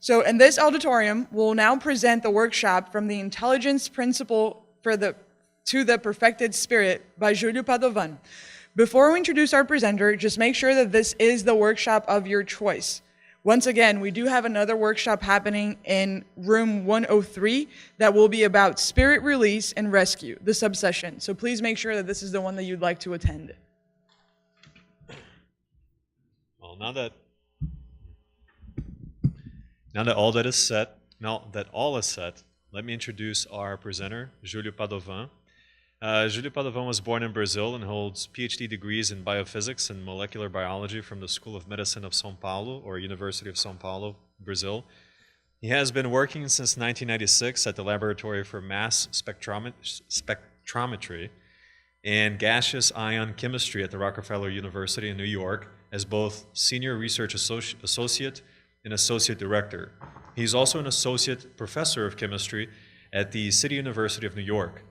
So in this auditorium, we'll now present the workshop From the Intelligence Principle to the Perfected Spirit by Julio Padovan. Before we introduce our presenter, just make sure that this is the workshop of your choice. Once again, we do have another workshop happening in room 103 that will be about spirit release and rescue, the subsession. So please make sure that this is the one that you'd like to attend. Well, now that all is set, let me introduce our presenter, Julio Padovan. Julio Padovan was born in Brazil and holds PhD degrees in biophysics and molecular biology from the School of Medicine of São Paulo, or University of São Paulo, Brazil. He has been working since 1996 at the Laboratory for Mass Spectrometry and Gaseous Ion Chemistry at the Rockefeller University in New York as both Senior Research Associate and Associate Director. He's also an Associate Professor of Chemistry at the City University of New York.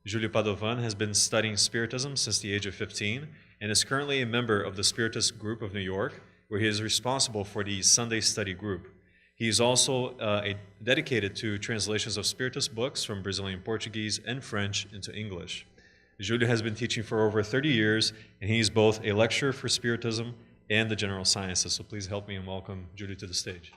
Julio Padovan has been studying Spiritism since the age of 15 and is currently a member of the Spiritist group of New York, where he is responsible for the Sunday study group. He is also dedicated to translations of Spiritist books from Brazilian Portuguese and French into English. Julio has been teaching for over 30 years, and he is both a lecturer for Spiritism and the general sciences. So please help me and welcome Julio to the stage.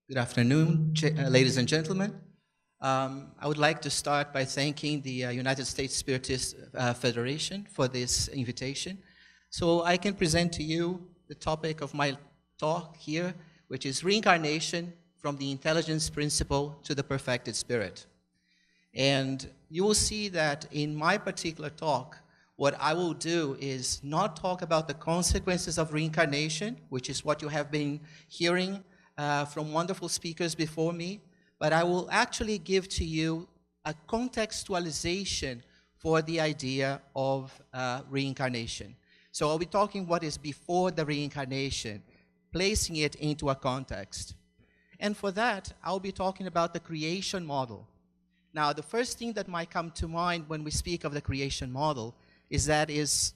Good afternoon, ladies and gentlemen. I would like to start by thanking the United States Spiritist Federation for this invitation. So I can present to you the topic of my talk here, which is reincarnation from the intelligence principle to the perfected spirit. And you will see that in my particular talk, what I will do is not talk about the consequences of reincarnation, which is what you have been hearing from wonderful speakers before me, but I will actually give to you a contextualization for the idea of reincarnation. So I'll be talking what is before the reincarnation, placing it into a context. And for that, I'll be talking about the creation model. Now, the first thing that might come to mind when we speak of the creation model is that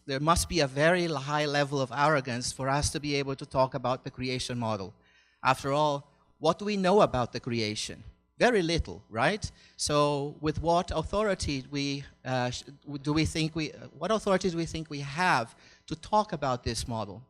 there must be a very high level of arrogance for us to be able to talk about the creation model. After all, what do we know about the creation? Very little, right? So with what authority what authorities do we think we have to talk about this model?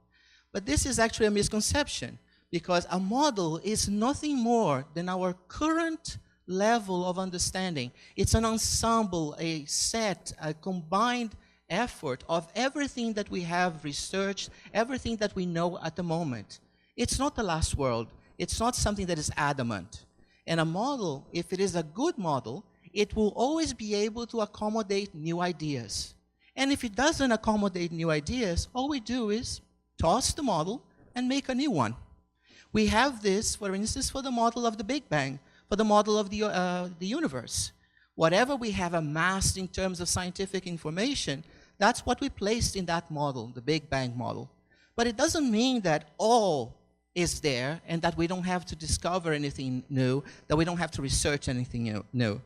But this is actually a misconception, because a model is nothing more than our current level of understanding. It's an ensemble, a set, a combined effort of everything that we have researched, everything that we know at the moment. It's not the last word. It's not something that is adamant. And a model, if it is a good model, it will always be able to accommodate new ideas. And if it doesn't accommodate new ideas, all we do is toss the model and make a new one. We have this, for instance, for the model of the Big Bang, for the model of the universe. Whatever we have amassed in terms of scientific information, that's what we placed in that model, the Big Bang model. But it doesn't mean that all is there and that we don't have to discover anything new, that we don't have to research anything new.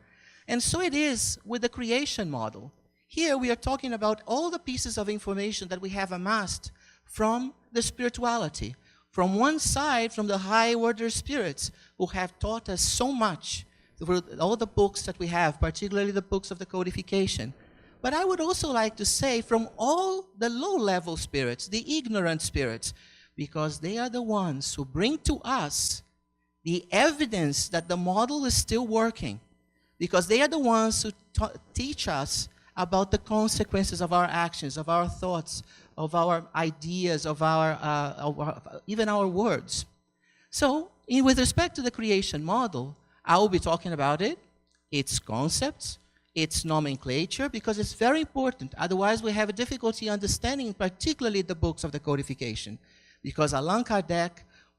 And so it is with the creation model. Here we are talking about all the pieces of information that we have amassed from the spirituality. From one side, from the high order spirits who have taught us so much through all the books that we have, particularly the books of the codification. But I would also like to say from all the low-level spirits, the ignorant spirits, because they are the ones who bring to us the evidence that the model is still working, because they are the ones who teach us about the consequences of our actions, of our thoughts, of our ideas, of even our words. So, with respect to the creation model, I will be talking about it, its concepts, its nomenclature, because it's very important. Otherwise, we have a difficulty understanding, particularly the books of the codification, because Allan Kardec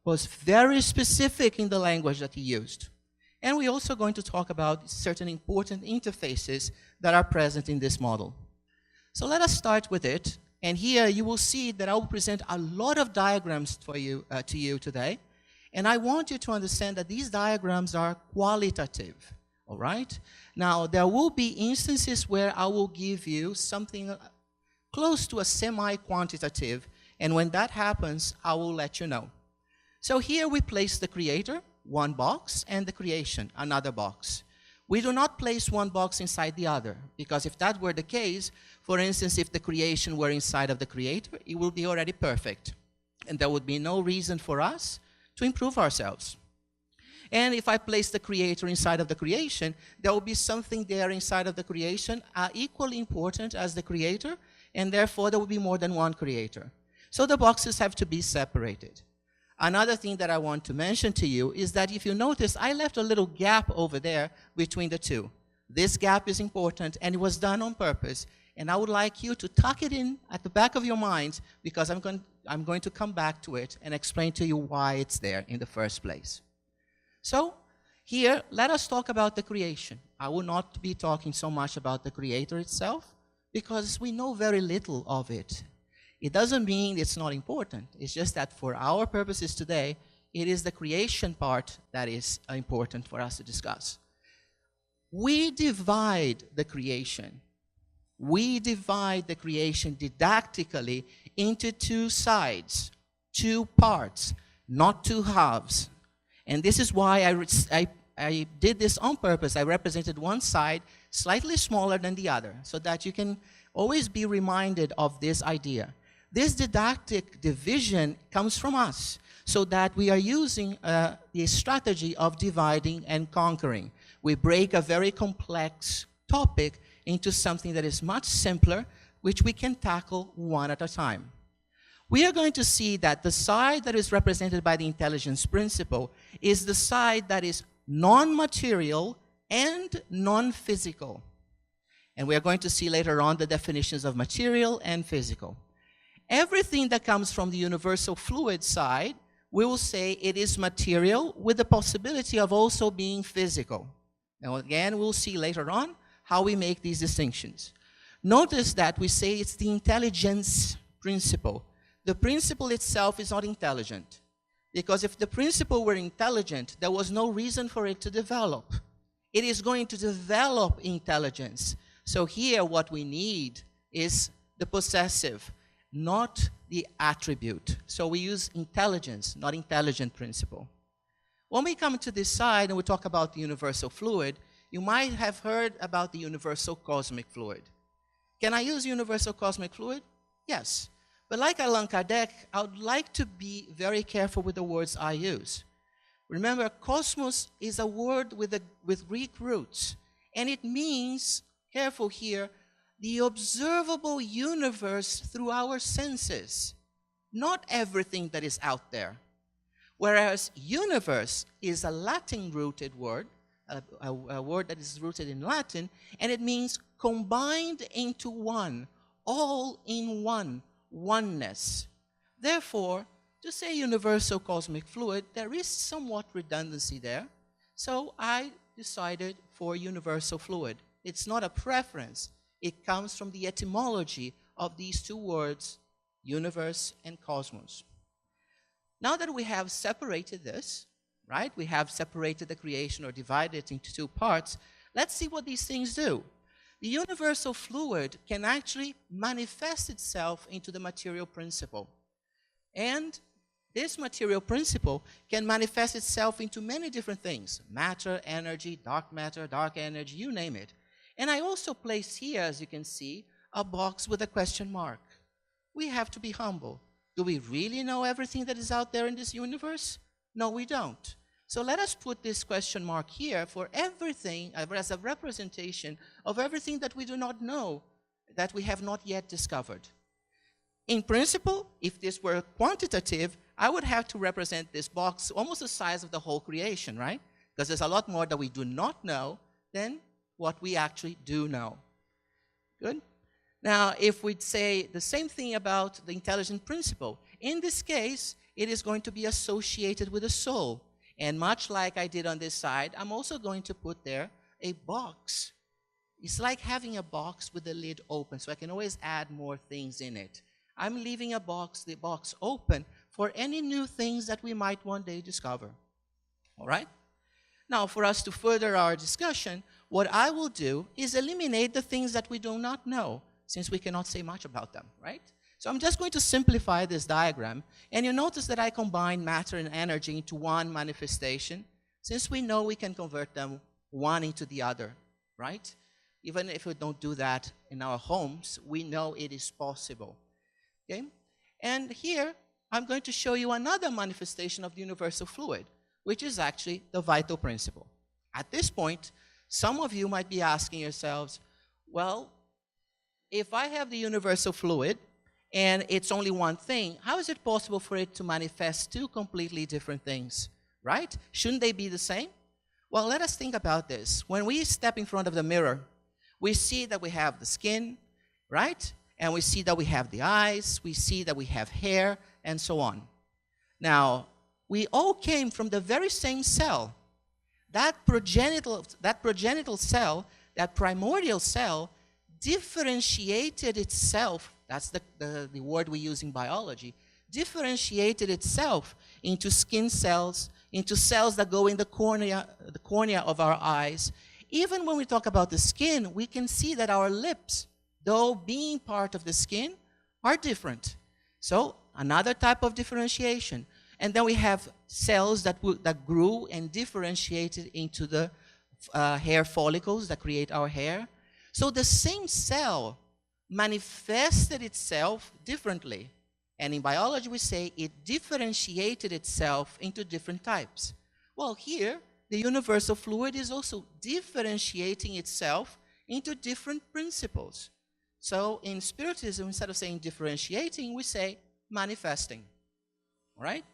was very specific in the language that he used. And we're also going to talk about certain important interfaces that are present in this model. So let us start with it. And here you will see that I will present a lot of diagrams for you, to you today. And I want you to understand that these diagrams are qualitative. all right? Now, there will be instances where I will give you something close to a semi-quantitative, and when that happens, I will let you know. So here we place the creator, one box, and the creation, another box. We do not place one box inside the other, because if that were the case, for instance, if the creation were inside of the creator, it would be already perfect, and there would be no reason for us to improve ourselves. And if I place the creator inside of the creation, there will be something there inside of the creation equally important as the creator, and therefore there will be more than one creator. So the boxes have to be separated. Another thing that I want to mention to you is that if you notice, I left a little gap over there between the two. This gap is important, and it was done on purpose. And I would like you to tuck it in at the back of your mind, because I'm going to come back to it and explain to you why it's there in the first place. So here, let us talk about the creation. I will not be talking so much about the creator itself, because we know very little of it. It doesn't mean it's not important. It's just that for our purposes today, it is the creation part that is important for us to discuss. We divide the creation. We divide the creation didactically into two sides, two parts, not two halves. And this is why I did this on purpose. I represented one side slightly smaller than the other, so that you can always be reminded of this idea. This didactic division comes from us, so that we are using the strategy of dividing and conquering. We break a very complex topic into something that is much simpler, which we can tackle one at a time. We are going to see that the side that is represented by the intelligence principle is the side that is non-material and non-physical. And we are going to see later on the definitions of material and physical. Everything that comes from the universal fluid side, we will say it is material with the possibility of also being physical. Now again, we'll see later on how we make these distinctions. Notice that we say it's the intelligence principle. The principle itself is not intelligent, because if the principle were intelligent, there was no reason for it to develop. It is going to develop intelligence. So here what we need is the possessive, not the attribute. So we use intelligence, not intelligent principle. When we come to this side and we talk about the universal fluid, you might have heard about the universal cosmic fluid. Can I use universal cosmic fluid? Yes. But like Allan Kardec, I would like to be very careful with the words I use. Remember, cosmos is a word with Greek roots, and it means, careful here, the observable universe through our senses, not everything that is out there. Whereas universe is a Latin-rooted word, a word that is rooted in Latin, and it means combined into one, all in one, oneness. Therefore, to say universal cosmic fluid, there is somewhat redundancy there. So I decided for universal fluid. It's not a preference. It comes from the etymology of these two words, universe and cosmos. Now that we have separated this, right? We have separated the creation or divided it into two parts. Let's see what these things do. The universal fluid can actually manifest itself into the material principle. And this material principle can manifest itself into many different things: matter, energy, dark energy, you name it. And I also place here, as you can see, a box with a question mark. We have to be humble. Do we really know everything that is out there in this universe? No, we don't. So let us put this question mark here for everything as a representation of everything that we do not know, that we have not yet discovered. In principle, if this were quantitative, I would have to represent this box almost the size of the whole creation, right? Because there's a lot more that we do not know than what we actually do know. Good? Now, if we'd say the same thing about the intelligent principle, in this case, it is going to be associated with the soul. And much like I did on this side, I'm also going to put there a box. It's like having a box with the lid open, so I can always add more things in it. I'm leaving the box open for any new things that we might one day discover. All right? Now, for us to further our discussion, what I will do is eliminate the things that we do not know, since we cannot say much about them, right? So I'm just going to simplify this diagram, and you notice that I combine matter and energy into one manifestation, since we know we can convert them one into the other, right? Even if we don't do that in our homes, we know it is possible, okay? And here, I'm going to show you another manifestation of the universal fluid, which is actually the vital principle. At this point, some of you might be asking yourselves, well, if I have the universal fluid and it's only one thing, how is it possible for it to manifest two completely different things, right? Shouldn't they be the same? Well, let us think about this. When we step in front of the mirror, we see that we have the skin, right? And we see that we have the eyes, we see that we have hair, and so on. Now, we all came from the very same cell. That progenital cell, that primordial cell, differentiated itself, that's the word we use in biology, differentiated itself into skin cells, into cells that go in the cornea of our eyes. Even when we talk about the skin, we can see that our lips, though being part of the skin, are different. So another type of differentiation. And then we have cells that grew and differentiated into the hair follicles that create our hair. So the same cell manifested itself differently. And in biology, we say it differentiated itself into different types. Well, here, the universal fluid is also differentiating itself into different principles. So in Spiritism, instead of saying differentiating, we say manifesting. All right?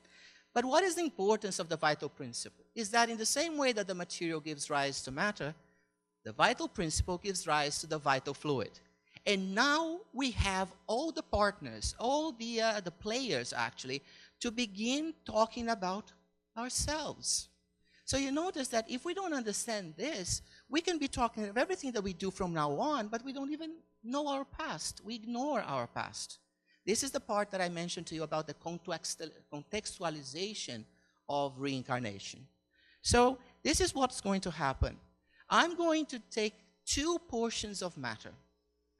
But what is the importance of the vital principle? Is that in the same way that the material gives rise to matter, the vital principle gives rise to the vital fluid. And now we have all the partners, all the players actually, to begin talking about ourselves. So you notice that if we don't understand this, we can be talking of everything that we do from now on, but we don't even know our past. We ignore our past. This is the part that I mentioned to you about the contextualization of reincarnation. So this is what's going to happen. I'm going to take two portions of matter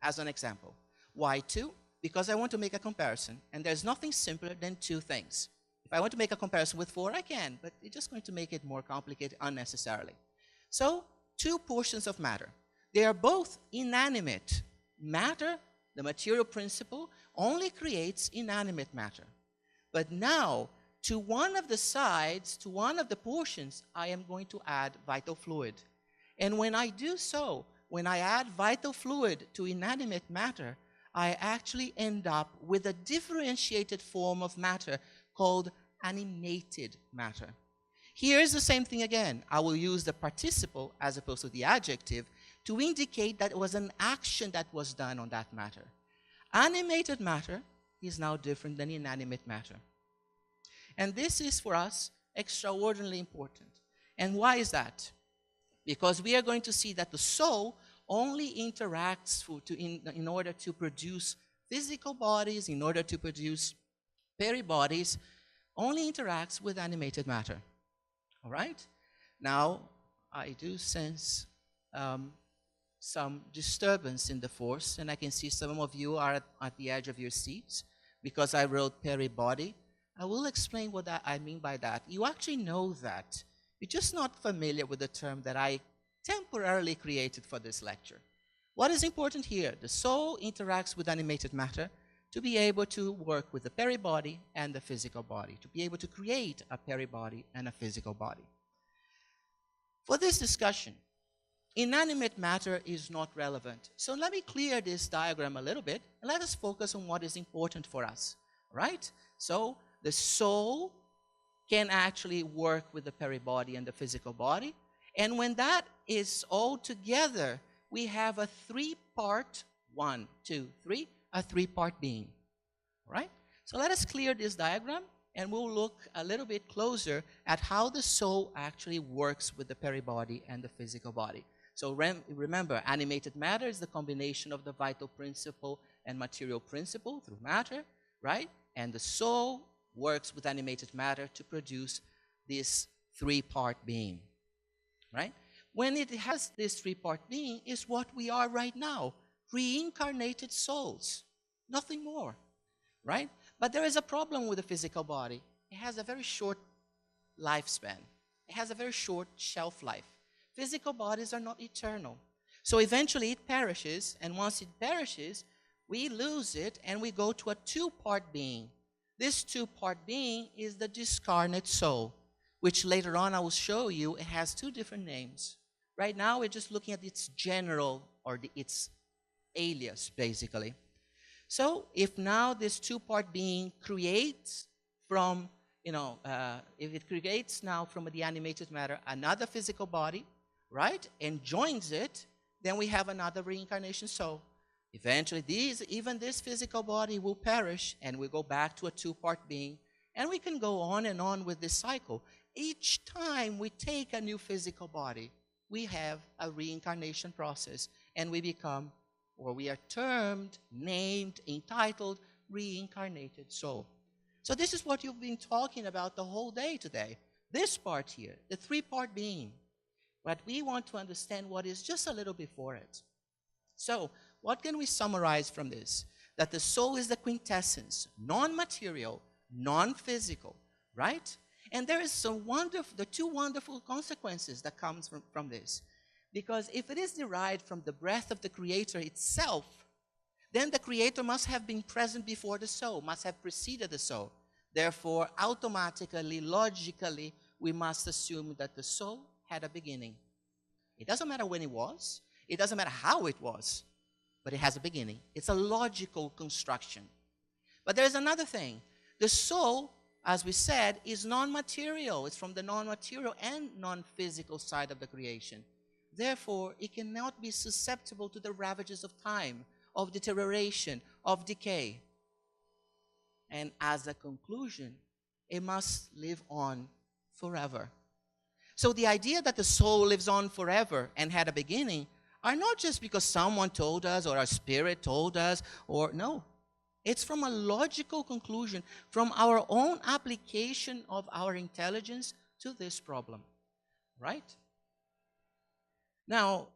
as an example. Why two? Because I want to make a comparison. And there's nothing simpler than two things. If I want to make a comparison with four, I can, but it's just going to make it more complicated unnecessarily. So, two portions of matter. They are both inanimate. Matter, the material principle, only creates inanimate matter. But now, to one of the sides, to one of the portions, I am going to add vital fluid. And when I do so, when I add vital fluid to inanimate matter, I actually end up with a differentiated form of matter called animated matter. Here's the same thing again. I will use the participle as opposed to the adjective to indicate that it was an action that was done on that matter. Animated matter is now different than inanimate matter. And this is for us extraordinarily important. And why is that? Because we are going to see that the soul only interacts in order to produce physical bodies, in order to produce peribodies, only interacts with animated matter. All right? Now, I do sense some disturbance in the force, and I can see some of you are at the edge of your seats because I wrote peribody. I will explain what I mean by that. You actually know that. You're just not familiar with the term that I temporarily created for this lecture. What is important here? The soul interacts with animated matter to be able to work with the peribody and the physical body, to be able to create a peribody and a physical body. For this discussion, inanimate matter is not relevant. So let me clear this diagram a little bit, and let us focus on what is important for us, right? So the soul can actually work with the peribody and the physical body, and when that is all together, we have a three-part, a three-part being, right? So let us clear this diagram, and we'll look a little bit closer at how the soul actually works with the peribody and the physical body. So remember, animated matter is the combination of the vital principle and material principle through matter, right? And the soul works with animated matter to produce this three-part being. right? When it has this three-part being, is what we are right now, reincarnated souls, nothing more, right? But there is a problem with the physical body. It has a very short lifespan. It has a very short shelf life. Physical bodies are not eternal. So eventually it perishes, and once it perishes, we lose it and we go to a two-part being. This two-part being is the discarnate soul, which later on I will show you. It has two different names. Right now we're just looking at its general, or its alias, basically. So if now this two-part being creates from, if it creates now from the animated matter another physical body, right, and joins it, then we have another reincarnation soul. Eventually, even this physical body will perish, and we go back to a two-part being, and we can go on and on with this cycle. Each time we take a new physical body, we have a reincarnation process, and we become, or we are termed, named, entitled, reincarnated soul. So this is what you've been talking about the whole day today. This part here, the three-part being. But we want to understand what is just a little before it. So, what can we summarize from this? That the soul is the quintessence, non-material, non-physical, right? And there is the two wonderful consequences that comes from this. Because if it is derived from the breath of the Creator itself, then the Creator must have been present before the soul, must have preceded the soul. Therefore, automatically, logically, we must assume that the soul had a beginning. It doesn't matter when it was. It doesn't matter how it was. But it has a beginning. It's a logical construction. But there's another thing. The soul, as we said, is non-material. It's from the non-material and non-physical side of the creation. Therefore, it cannot be susceptible to the ravages of time, of deterioration, of decay. And as a conclusion, it must live on forever. So the idea that the soul lives on forever and had a beginning are not just because someone told us or our spirit told us, or no. It's from a logical conclusion, from our own application of our intelligence to this problem, right? Now,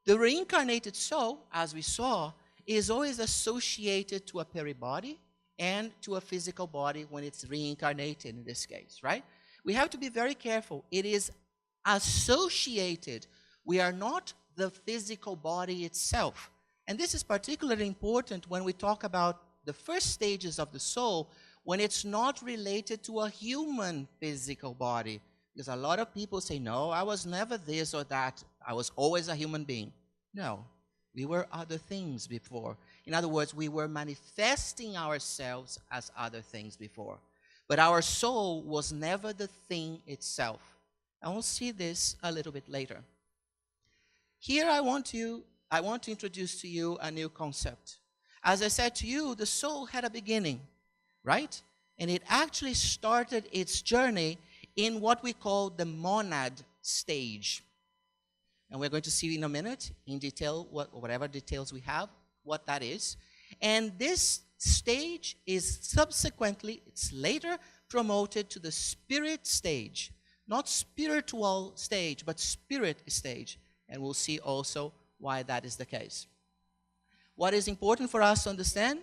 the reincarnated soul, as we saw, is always associated to a peribody and to a physical body when it's reincarnated in this case, right? We have to be very careful. It is associated. We are not the physical body itself. And this is particularly important when we talk about the first stages of the soul, when it's not related to a human physical body. Because a lot of people say, no, I was never this or that. I was always a human being. No, we were other things before. In other words, we were manifesting ourselves as other things before. But our soul was never the thing itself. And we'll see this a little bit later. Here I want to introduce to you a new concept. As I said to you, the soul had a beginning, right? And it actually started its journey in what we call the monad stage. And we're going to see in a minute, in detail, whatever details we have, what that is. And this stage is subsequently, it's later promoted to the spirit stage. Not spiritual stage, but spirit stage. And we'll see also why that is the case. What is important for us to understand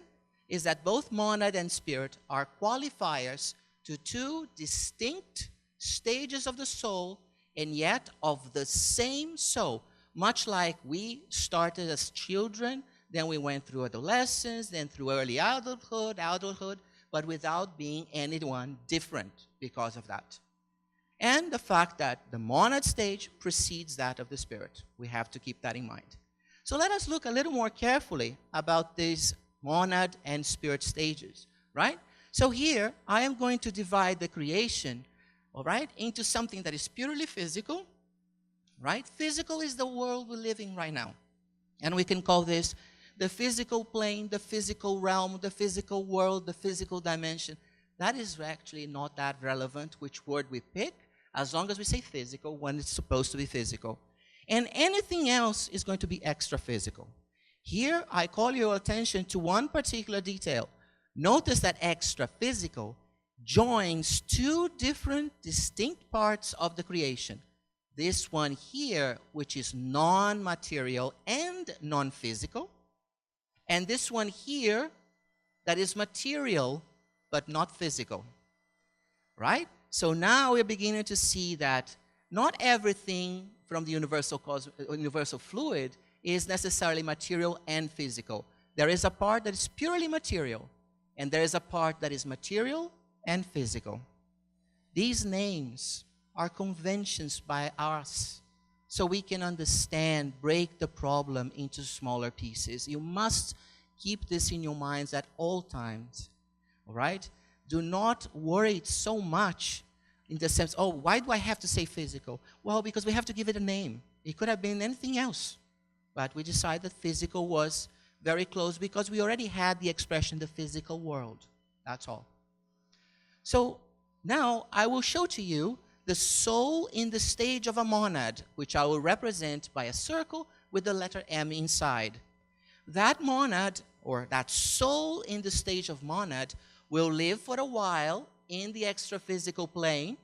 is that both monad and spirit are qualifiers to two distinct stages of the soul, and yet of the same soul. Much like we started as children, then we went through adolescence, then through early adulthood, but without being anyone different because of that. And the fact that the monad stage precedes that of the spirit. We have to keep that in mind. So let us look a little more carefully about these monad and spirit stages, right? So here, I am going to divide the creation, all right, into something that is purely physical, right? Physical is the world we're living right now. And we can call this the physical plane, the physical realm, the physical world, the physical dimension. That is actually not that relevant which word we pick, as long as we say physical when it's supposed to be physical. And anything else is going to be extra physical. Here, I call your attention to one particular detail. Notice that extra physical joins two different distinct parts of the creation. this one here, which is non-material and non-physical, and this one here that is material but not physical, right? So now we're beginning to see that not everything from the universal fluid is necessarily material and physical. There is a part that is purely material, and there is a part that is material and physical. These names are conventions by us, so we can understand, break the problem into smaller pieces. You must keep this in your minds at all times, all right? Do not worry so much in the sense, oh, why do I have to say physical? Well, because we have to give it a name. It could have been anything else, but we decided that physical was very close because we already had the expression, the physical world. That's all. So now I will show to you the soul in the stage of a monad, which I will represent by a circle with the letter M inside. That monad, or that soul in the stage of monad, will live for a while in the extra-physical plane,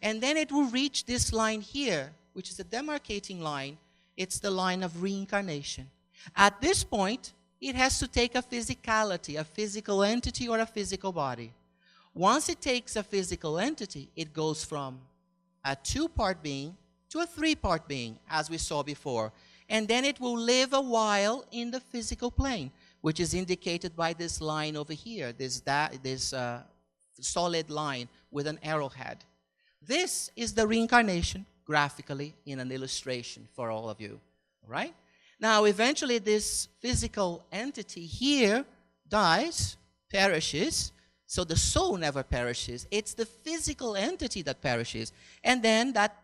and then it will reach this line here, which is a demarcating line. It's the line of reincarnation. At this point, it has to take a physicality, a physical entity or a physical body. Once it takes a physical entity, it goes from a two-part being to a three-part being, as we saw before. And then it will live a while in the physical plane, which is indicated by this line over here, this solid line with an arrowhead. This is the reincarnation, graphically, in an illustration for all of you, right? Now, eventually, this physical entity here dies, perishes, so the soul never perishes. It's the physical entity that perishes. And then that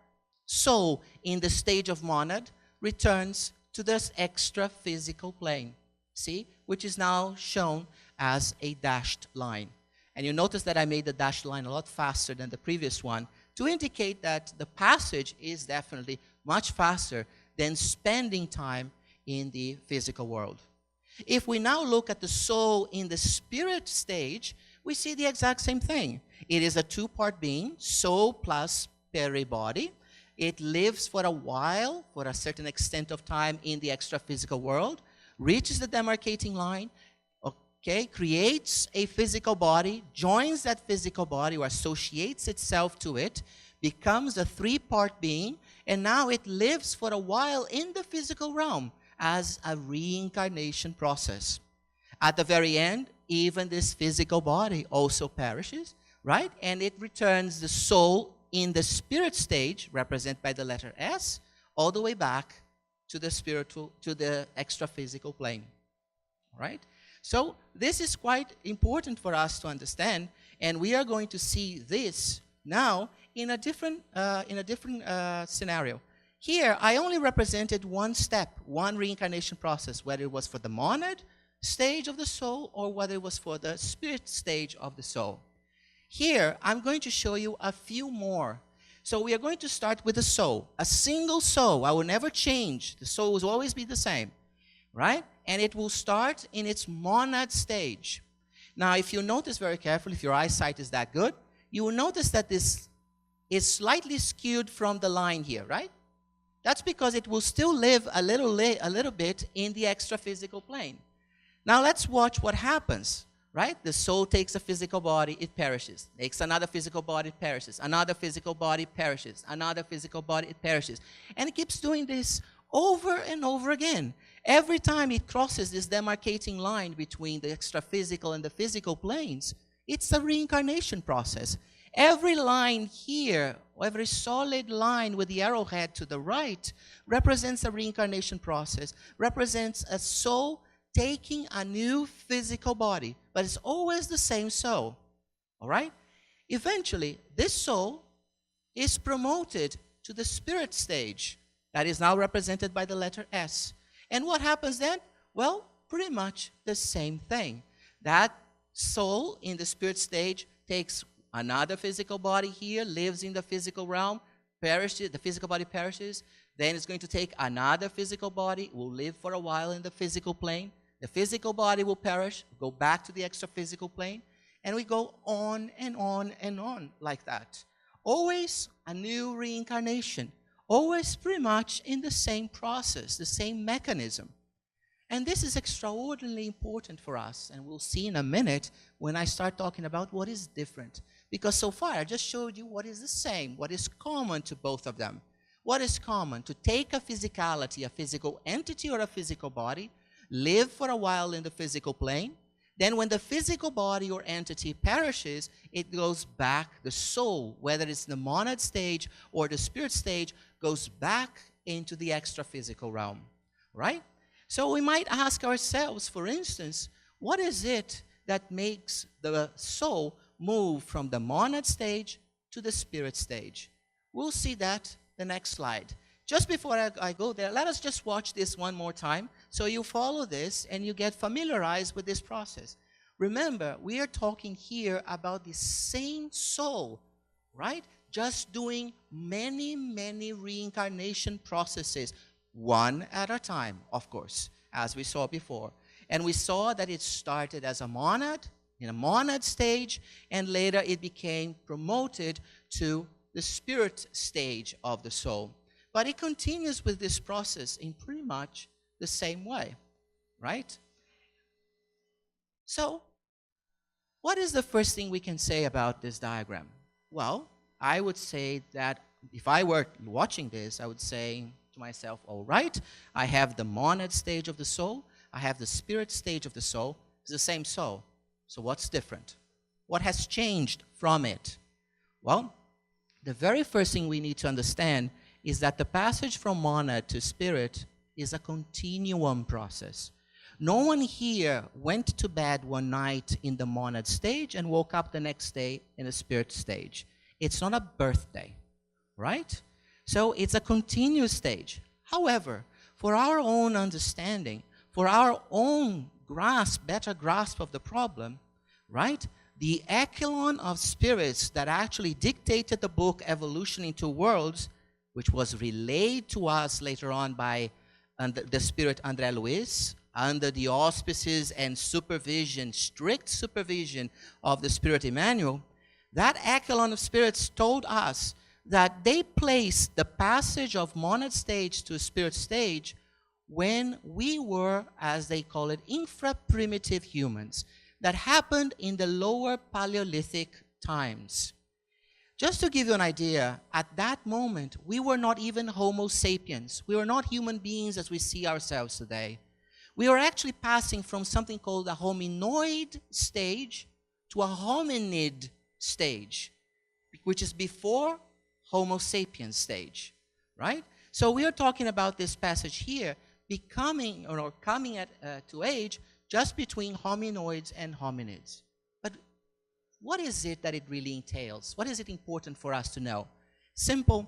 soul in the stage of monad returns to this extra physical plane, see, which is now shown as a dashed line. And you notice that I made the dashed line a lot faster than the previous one to indicate that the passage is definitely much faster than spending time in the physical world. If we now look at the soul in the spirit stage, we see the exact same thing. It is a two-part being, soul plus peri-body. It lives for a while, for a certain extent of time in the extra-physical world, reaches the demarcating line, okay, creates a physical body, joins that physical body or associates itself to it, becomes a three-part being, and now it lives for a while in the physical realm as a reincarnation process. At the very end, even this physical body also perishes, right? And it returns the soul in the spirit stage, represented by the letter S, all the way back to the spiritual, to the extra-physical plane, all right? So this is quite important for us to understand, and we are going to see this now in a different scenario. Here, I only represented one step, one reincarnation process, whether it was for the monad stage of the soul or whether it was for the spirit stage of the soul. Here, I'm going to show you a few more. So we are going to start with the soul, a single soul. I will never change. The soul will always be the same, right? And it will start in its monad stage. Now, if you notice very carefully, if your eyesight is that good, you will notice that this is slightly skewed from the line here, right? That's because it will still live a little bit in the extra-physical plane. Now, let's watch what happens, right? The soul takes a physical body, it perishes. Takes another physical body, it perishes. Another physical body, perishes. Another physical body, it perishes. And it keeps doing this over and over again. Every time it crosses this demarcating line between the extra-physical and the physical planes, it's a reincarnation process. Every line here, every solid line with the arrowhead to the right, represents a reincarnation process, represents a soul taking a new physical body, but it's always the same soul, all right? Eventually, this soul is promoted to the spirit stage that is now represented by the letter S. And what happens then? Well, pretty much the same thing. That soul in the spirit stage takes another physical body here, lives in the physical realm, perishes, the physical body perishes, then it's going to take another physical body, will live for a while in the physical plane, the physical body will perish, go back to the extra-physical plane, and we go on and on and on like that. Always a new reincarnation, always pretty much in the same process, the same mechanism. And this is extraordinarily important for us, and we'll see in a minute when I start talking about what is different. Because so far, I just showed you what is the same, what is common to both of them. What is common? To take a physicality, a physical entity or a physical body, live for a while in the physical plane, then when the physical body or entity perishes, it goes back, the soul, whether it's the monad stage or the spirit stage, goes back into the extra-physical realm, right? So we might ask ourselves, for instance, what is it that makes the soul move from the monad stage to the spirit stage? We'll see that the next slide. Just before I go there, let us just watch this one more time so you follow this and you get familiarized with this process. Remember, we are talking here about the same soul, right? Just doing many, many reincarnation processes, one at a time, of course, as we saw before. And we saw that it started as a monad, in a monad stage, and later it became promoted to the spirit stage of the soul. But it continues with this process in pretty much the same way, right? So, what is the first thing we can say about this diagram? Well, I would say that if I were watching this, I would say to myself, all right, I have the monad stage of the soul, I have the spirit stage of the soul. It's the same soul. So what's different? What has changed from it? Well, the very first thing we need to understand is that the passage from monad to spirit is a continuum process. No one here went to bed one night in the monad stage and woke up the next day in the spirit stage. It's not a birthday, right? So it's a continuous stage. However, for our own understanding, for our own grasp, better grasp of the problem, right? The echelon of spirits that actually dictated the book Evolution in Two Worlds, which was relayed to us later on by the spirit André Luiz, under the auspices and supervision, strict supervision of the spirit Emmanuel, that echelon of spirits told us that they placed the passage of monad stage to spirit stage when we were, as they call it, infra-primitive humans. That happened in the lower Paleolithic times. Just to give you an idea, at that moment, we were not even Homo sapiens. We were not human beings as we see ourselves today. We were actually passing from something called a hominoid stage to a hominid stage, which is before Homo sapiens stage, right? So we are talking about this passage here becoming or coming to age just between hominoids and hominids. But what is it that it really entails? What is it important for us to know? Simple.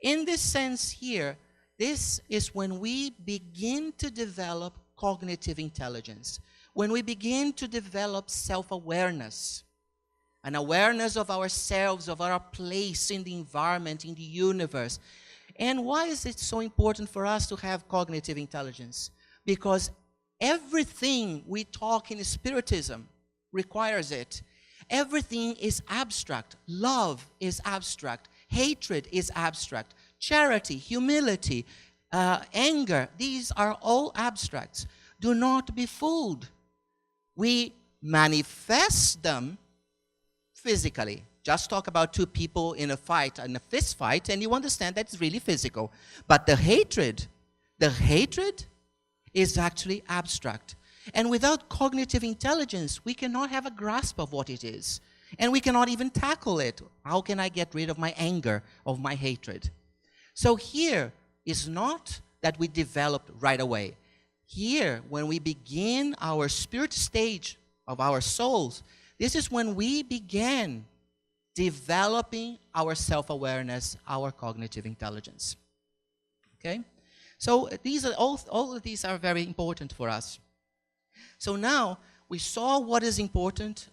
In this sense here, this is when we begin to develop cognitive intelligence, when we begin to develop self-awareness, an awareness of ourselves, of our place in the environment, in the universe. And why is it so important for us to have cognitive intelligence? Because everything we talk in Spiritism requires it. Everything is abstract. Love is abstract. Hatred is abstract. Charity, humility, anger, these are all abstracts. Do not be fooled. We manifest them physically. Just talk about two people in a fight, in a fist fight, and you understand that's really physical. But the hatred is actually abstract. And without cognitive intelligence, we cannot have a grasp of what it is. And we cannot even tackle it. How can I get rid of my anger, of my hatred? So here is not that we developed right away. Here, when we begin our spirit stage of our souls, this is when we began developing our self-awareness, our cognitive intelligence. Okay? So these are all of these are very important for us. So now we saw what is important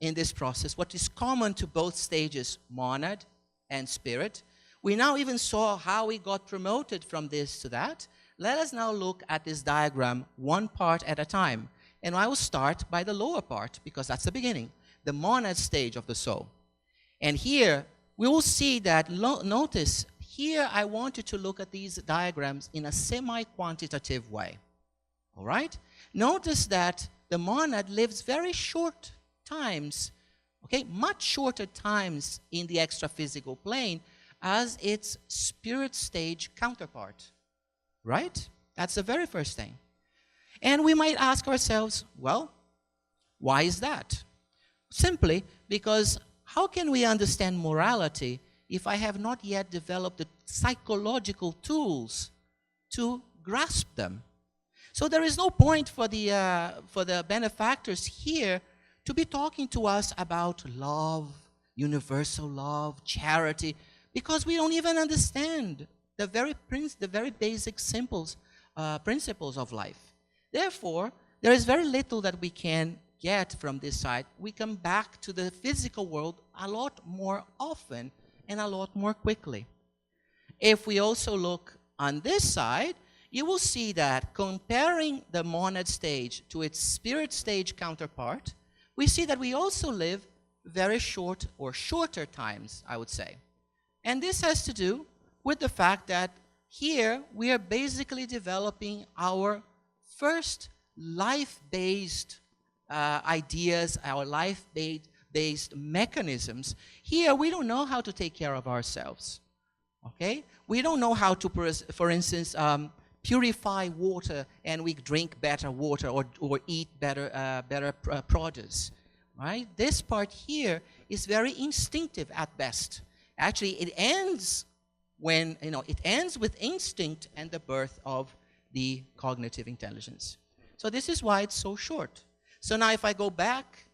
in this process, what is common to both stages, monad and spirit. We now even saw how we got promoted from this to that. Let us now look at this diagram one part at a time. And I will start by the lower part because that's the beginning, the monad stage of the soul. And here we will see that, notice here I want you to look at these diagrams in a semi-quantitative way. All right? Notice that the monad lives very short times, okay, much shorter times in the extra-physical plane as its spirit stage counterpart, right? That's the very first thing. And we might ask ourselves, well, why is that? Simply because how can we understand morality if I have not yet developed the psychological tools to grasp them? So there is no point for the benefactors here to be talking to us about love, universal love, charity, because we don't even understand the very basic principles of life. Therefore, there is very little that we can get from this side. We come back to the physical world a lot more often and a lot more quickly. If we also look on this side, you will see that comparing the monad stage to its spirit stage counterpart, we see that we also live very short or shorter times, I would say. And this has to do with the fact that here we are basically developing our first life-based ideas, our life-based mechanisms. Here we don't know how to take care of ourselves, okay? We don't know how to, for instance, purify water and we drink better water or eat better produce, right? This part here is very instinctive at best. Actually, it ends with instinct and the birth of the cognitive intelligence. So this is why it's so short. So now if I go back,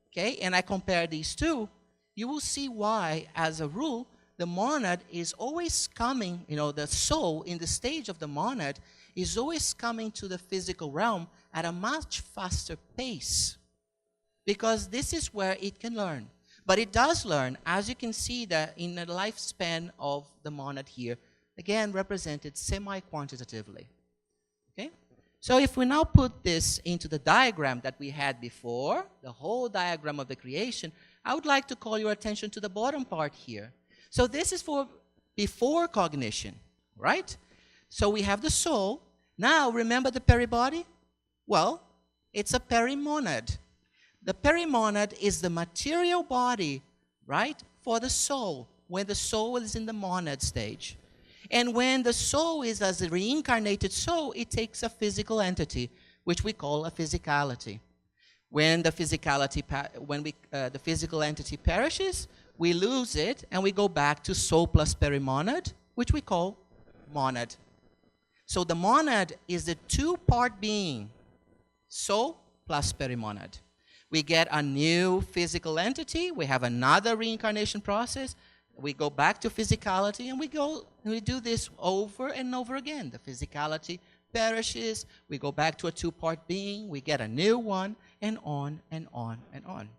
okay, and I compare these two, you will see why, as a rule, the monad is always coming, the soul in the stage of the monad is always coming to the physical realm at a much faster pace, because this is where it can learn. But it does learn, as you can see that in the lifespan of the monad here, again represented semi-quantitatively. Okay? So if we now put this into the diagram that we had before, the whole diagram of the creation, I would like to call your attention to the bottom part here. So this is for before cognition, right? So we have the soul. Now, remember the peribody? Well, it's a perimonad. The perimonad is the material body, right, for the soul, when the soul is in the monad stage. And when the soul is as a reincarnated soul, it takes a physical entity, which we call a physicality. When the the physical entity perishes, we lose it, and we go back to soul plus perimonad, which we call monad. So the monad is the two-part being, soul plus perimonad. We get a new physical entity, we have another reincarnation process, we go back to physicality, and we do this over and over again. The physicality perishes, we go back to a two-part being, we get a new one, and on and on and on.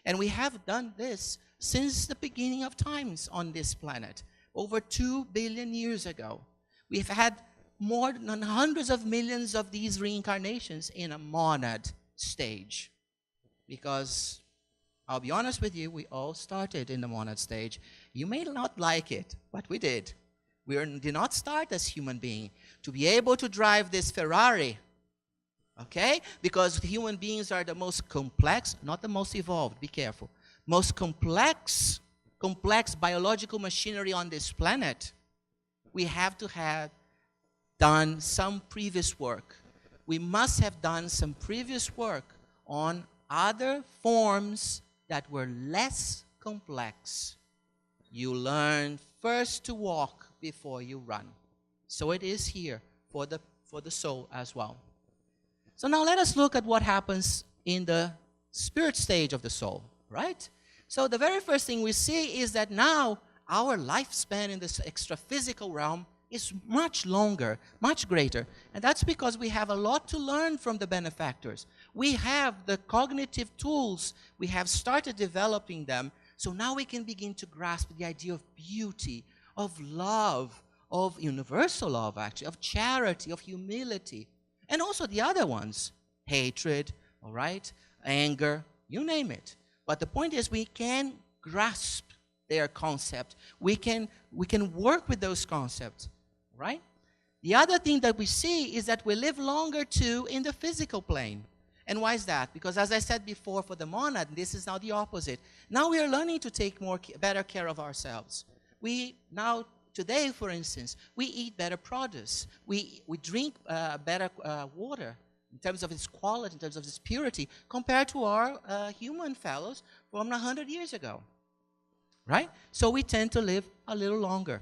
And we have done this since the beginning of times on this planet, over 2 billion years ago. We've had more than hundreds of millions of these reincarnations in a monad stage. Because, I'll be honest with you, we all started in the monad stage. You may not like it, but we did. We did not start as human beings to be able to drive this Ferrari, okay? Because human beings are the most complex, not the most evolved, be careful, most complex biological machinery on this planet. We have to have done some previous work. We must have done some previous work on other forms that were less complex. You learn first to walk before you run. So it is here for the soul as well. So now let us look at what happens in the spirit stage of the soul, right? So the very first thing we see is that now our lifespan in this extra-physical realm is much longer, much greater. And that's because we have a lot to learn from the benefactors. We have the cognitive tools. We have started developing them. So now we can begin to grasp the idea of beauty, of love, of universal love, actually, of charity, of humility. And also the other ones, hatred, all right, anger, you name it. But the point is we can grasp their concept. We can work with those concepts, right? The other thing that we see is that we live longer too in the physical plane. And why is that? Because as I said before, for the monad, this is now the opposite. Now we are learning to take better care of ourselves. Today, for instance, we eat better produce. We drink better water in terms of its quality, in terms of its purity, compared to our human fellows from 100 years ago, right? So we tend to live a little longer.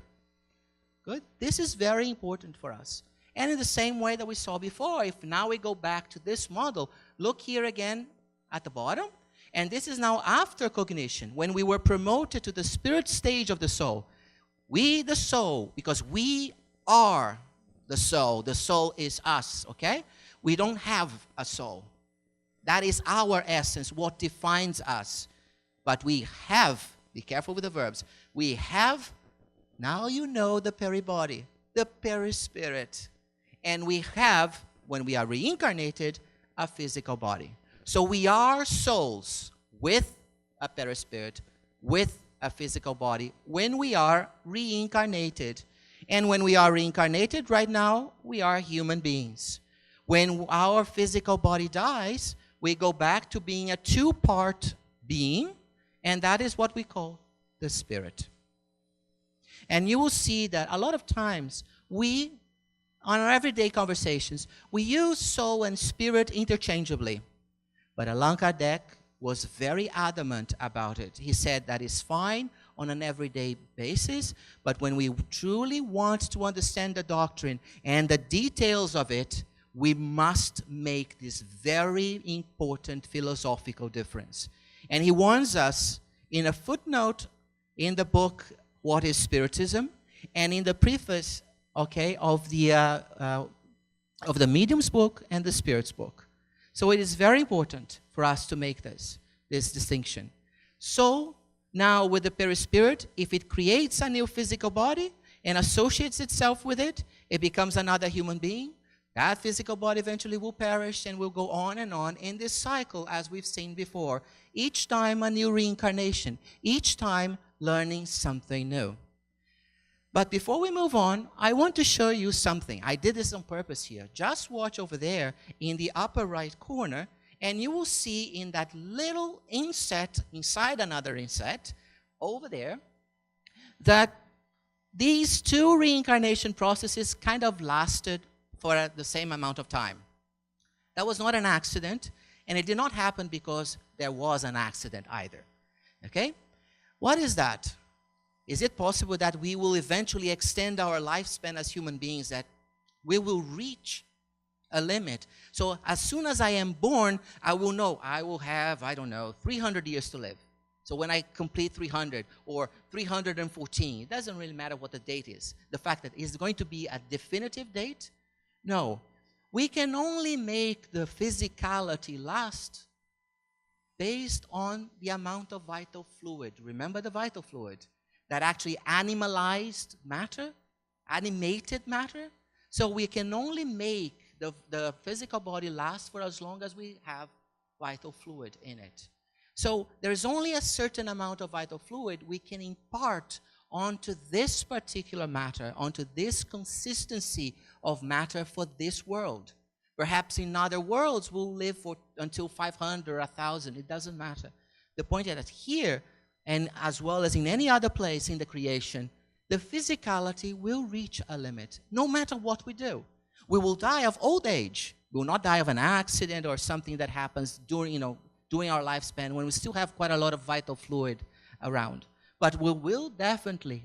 Good? This is very important for us. And in the same way that we saw before, if now we go back to this model, look here again at the bottom. And this is now after cognition, when we were promoted to the spirit stage of the soul. We, the soul, because we are the soul is us, okay? We don't have a soul. That is our essence, what defines us. But we have, be careful with the verbs, we have, now you know the peribody, the perispirit. And we have, when we are reincarnated, a physical body. So we are souls with a perispirit, with a physical body, when we are reincarnated. And when we are reincarnated right now, we are human beings. When our physical body dies, we go back to being a two-part being, and that is what we call the spirit. And you will see that a lot of times we, on our everyday conversations, we use soul and spirit interchangeably. But Allan Kardec was very adamant about it. He said that is fine on an everyday basis, but when we truly want to understand the doctrine and the details of it, we must make this very important philosophical difference. And he warns us in a footnote in the book, What is Spiritism? And in the preface, okay, of the Medium's book and the Spirit's book. So it is very important for us to make this distinction. So now with the perispirit, if it creates a new physical body and associates itself with it, it becomes another human being. That physical body eventually will perish and will go on in this cycle, as we've seen before. Each time a new reincarnation, each time learning something new. But before we move on, I want to show you something. I did this on purpose here. Just watch over there in the upper right corner, and you will see in that little inset, inside another inset, over there, that these two reincarnation processes kind of lasted for the same amount of time. That was not an accident, and it did not happen because there was an accident either. Okay? What is that? Is it possible that we will eventually extend our lifespan as human beings, that we will reach a limit? So as soon as I am born, I will know I will have, 300 years to live. So when I complete 300 or 314, it doesn't really matter what the date is. The fact that it's going to be a definitive date? No. We can only make the physicality last based on the amount of vital fluid. Remember the vital fluid? That actually animalized matter, animated matter. So we can only make the physical body last for as long as we have vital fluid in it. So there is only a certain amount of vital fluid we can impart onto this particular matter, onto this consistency of matter for this world. Perhaps in other worlds we'll live until 500 or 1,000. It doesn't matter. The point is that here, and as well as in any other place in the creation, the physicality will reach a limit, no matter what we do. We will die of old age. We will not die of an accident or something that happens during our lifespan when we still have quite a lot of vital fluid around. But we will definitely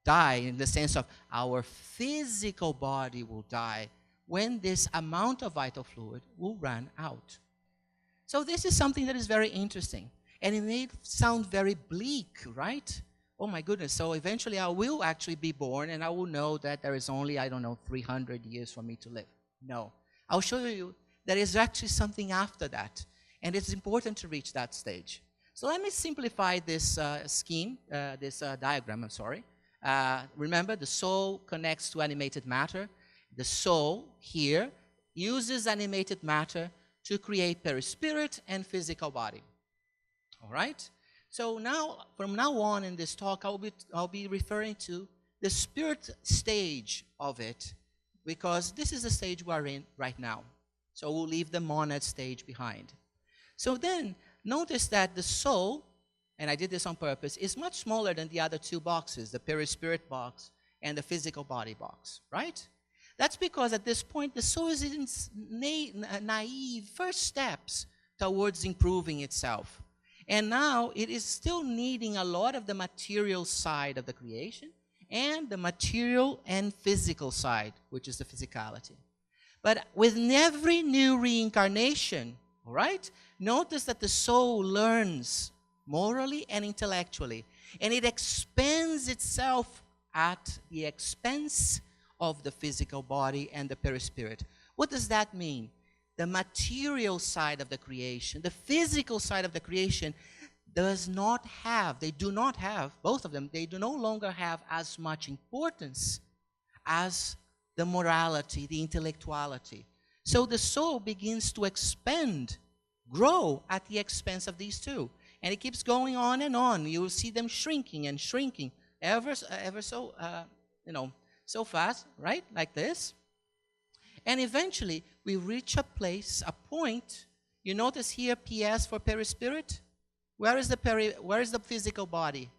die in the sense of our physical body will die when this amount of vital fluid will run out. So this is something that is very interesting. And it may sound very bleak, right? Oh my goodness, so eventually I will actually be born and I will know that there is only, 300 years for me to live. No. I'll show you there is actually something after that. And it's important to reach that stage. So let me simplify this diagram, remember, the soul connects to animated matter. The soul here uses animated matter to create perispirit and physical body. All right? So now, from now on in this talk, I'll be referring to the spirit stage of it, because this is the stage we're in right now. So we'll leave the monad stage behind. So then, notice that the soul, and I did this on purpose, is much smaller than the other two boxes, the perispirit box and the physical body box, right? That's because at this point, the soul is in naive first steps towards improving itself. And now it is still needing a lot of the material side of the creation and the material and physical side, which is the physicality. But with every new reincarnation, all right, notice that the soul learns morally and intellectually, and it expands itself at the expense of the physical body and the perispirit. What does that mean? The material side of the creation, the physical side of the creation they do not have, both of them, they do no longer have as much importance as the morality, the intellectuality. So the soul begins to expand, grow at the expense of these two. And it keeps going on and on. You will see them shrinking and shrinking ever so, so fast, right? Like this. And eventually, we reach a place, a point. You notice here PS for perispirit. Where is the physical body?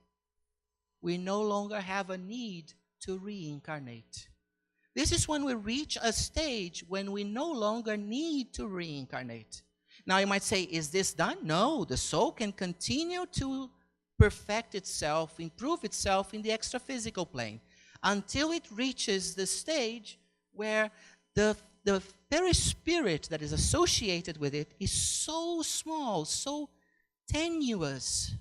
We no longer have a need to reincarnate. This is when we reach a stage when we no longer need to reincarnate. Now you might say, is this done? No, the soul can continue to perfect itself, improve itself in the extra-physical plane until it reaches the stage where the perispirit that is associated with it is so small, so tenuous,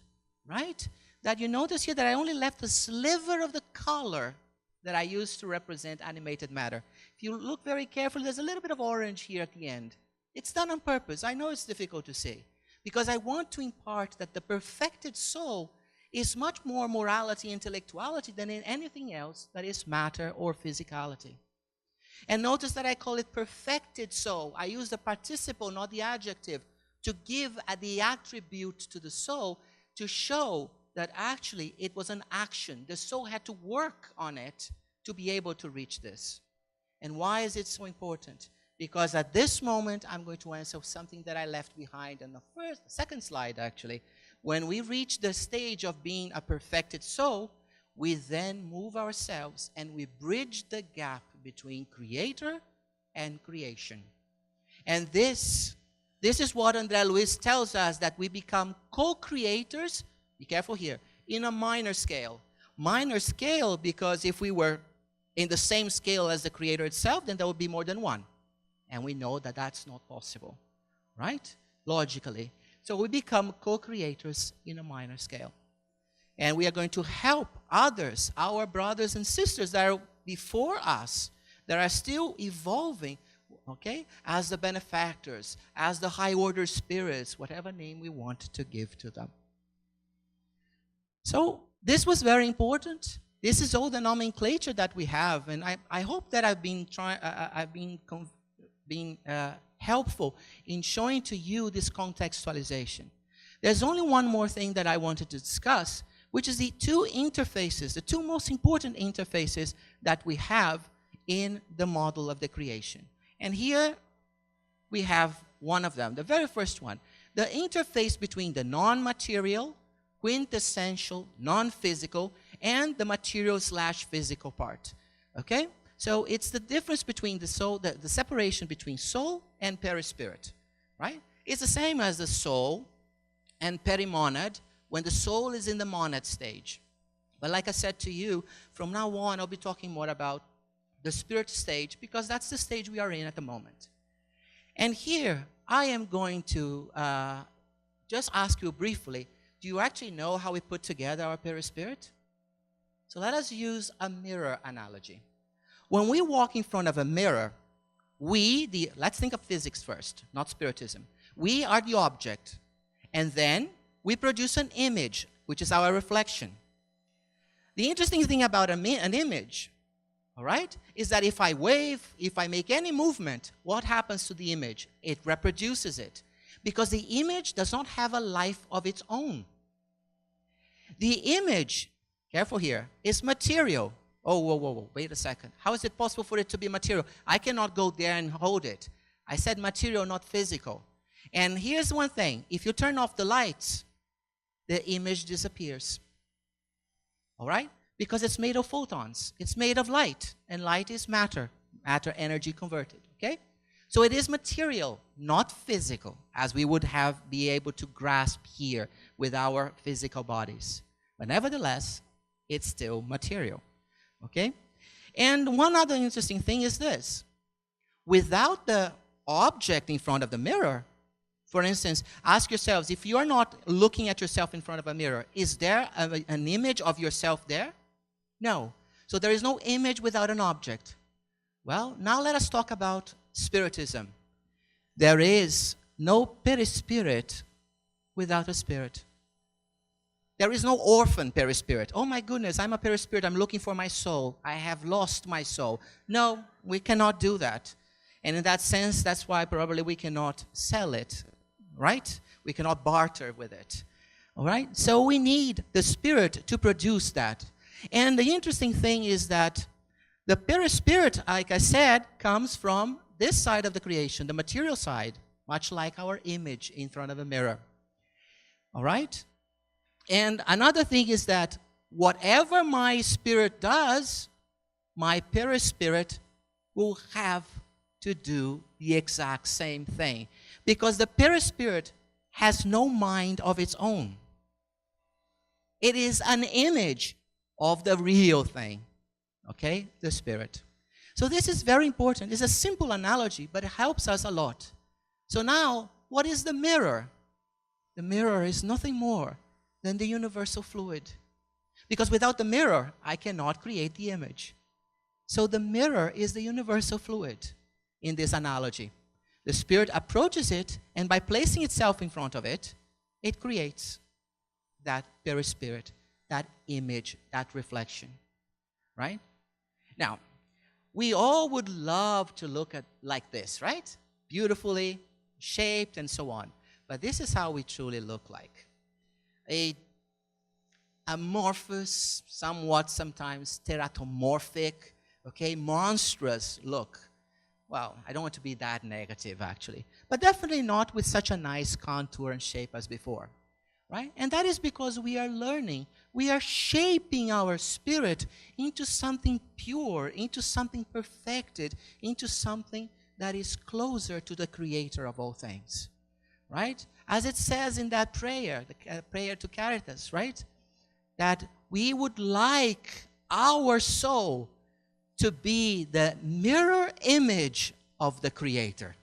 right? That you notice here that I only left a sliver of the color that I used to represent animated matter. If you look very carefully, there's a little bit of orange here at the end. It's done on purpose. I know it's difficult to see, because I want to impart that the perfected soul is much more morality, intellectuality than in anything else that is matter or physicality. And notice that I call it perfected soul. I use the participle, not the adjective, to give the attribute to the soul to show that actually it was an action. The soul had to work on it to be able to reach this. And why is it so important? Because at this moment, I'm going to answer something that I left behind in the second slide, actually. When we reach the stage of being a perfected soul, we then move ourselves and we bridge the gap between creator and creation. And this is what André Luiz tells us, that we become co-creators, be careful here, in a minor scale. Minor scale because if we were in the same scale as the creator itself, then there would be more than one. And we know that that's not possible, right? Logically. So we become co-creators in a minor scale. And we are going to help others, our brothers and sisters that are before us, that are still evolving, okay, as the benefactors, as the high-order spirits, whatever name we want to give to them. So this was very important. This is all the nomenclature that we have, and I hope that I've been helpful in showing to you this contextualization. There's only one more thing that I wanted to discuss, which is the two interfaces, the two most important interfaces that we have in the model of the creation. And here we have one of them, the very first one, the interface between the non-material, quintessential, non-physical, and the material/physical part, okay? So it's the difference between the soul, the separation between soul and perispirit, right? It's the same as the soul and perimonad when the soul is in the monad stage. But like I said to you, from now on I'll be talking more about the spirit stage because that's the stage we are in at the moment. And here I am going to just ask you briefly, do you actually know how we put together our perispirit? So let us use a mirror analogy. When we walk in front of a mirror, let's think of physics first, not spiritism. We are the object, and then we produce an image, which is our reflection. The interesting thing about an image, all right, is that if I wave, if I make any movement, what happens to the image? It reproduces it, because the image does not have a life of its own. The image, careful here, is material. Oh, whoa, wait a second. How is it possible for it to be material? I cannot go there and hold it. I said material, not physical. And here's one thing. If you turn off the lights, the image disappears. All right? Because it's made of photons. It's made of light. And light is matter. Matter energy converted. Okay? So it is material, not physical, as we would be able to grasp here with our physical bodies. But nevertheless, it's still material. Okay? And one other interesting thing is this. Without the object in front of the mirror, for instance, ask yourselves, if you are not looking at yourself in front of a mirror, is there an image of yourself there? No. So there is no image without an object. Well, now let us talk about Spiritism. There is no perispirit without a spirit. There is no orphan perispirit. Oh my goodness, I'm a perispirit, I'm looking for my soul. I have lost my soul. No, we cannot do that. And in that sense, that's why probably we cannot sell it, right? We cannot barter with it, all right? So we need the spirit to produce that. And the interesting thing is that the perispirit, like I said, comes from this side of the creation, the material side, much like our image in front of a mirror, all right? And another thing is that whatever my spirit does, my perispirit will have to do the exact same thing. Because the perispirit has no mind of its own. It is an image of the real thing, okay? The spirit. So this is very important. It's a simple analogy, but it helps us a lot. So now, what is the mirror? The mirror is nothing more than the universal fluid. Because without the mirror, I cannot create the image. So the mirror is the universal fluid in this analogy. The spirit approaches it, and by placing itself in front of it, it creates that perispirit, that image, that reflection, right? Now, we all would love to look at like this, right? Beautifully shaped and so on. But this is how we truly look like. A amorphous, somewhat sometimes teratomorphic, okay, monstrous look. Well, I don't want to be that negative, actually. But definitely not with such a nice contour and shape as before, right? And that is because we are learning. We are shaping our spirit into something pure, into something perfected, into something that is closer to the Creator of all things, right? As it says in that prayer, the prayer to Caritas, right? That we would like our soul to be the mirror image of the Creator.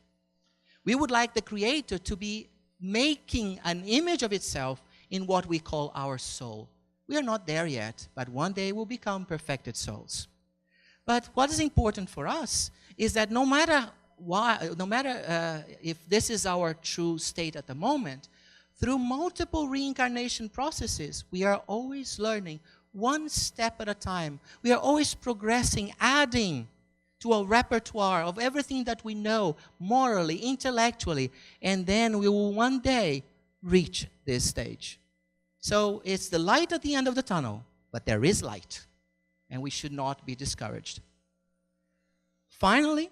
We would like the Creator to be making an image of itself in what we call our soul. We are not there yet, but one day we'll become perfected souls. But what is important for us is that no matter if this is our true state at the moment, through multiple reincarnation processes, we are always learning one step at a time. We are always progressing, adding to a repertoire of everything that we know morally, intellectually, and then we will one day reach this stage. So it's the light at the end of the tunnel, but there is light, and we should not be discouraged. Finally,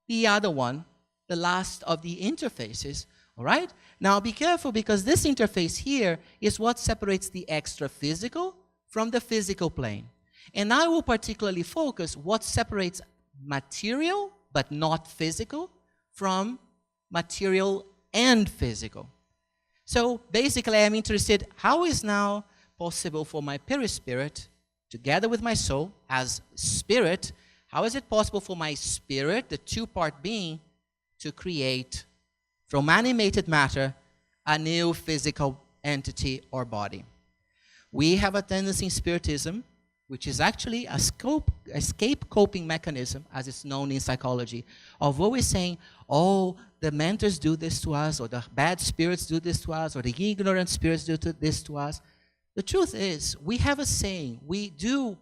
the other one, the last of the interfaces, all right? Now be careful, because this interface here is what separates the extra-physical from the physical plane. And I will particularly focus what separates material, but not physical, from material and physical. So basically, I'm interested, how is now possible for my perispirit, together with my soul, as spirit, how is it possible for my spirit, the two-part being, to create from animated matter a new physical entity or body? We have a tendency in Spiritism, which is actually a escape coping mechanism, as it's known in psychology, of always saying, oh, the mentors do this to us, or the bad spirits do this to us, or the ignorant spirits do this to us. The truth is, we have a saying, we do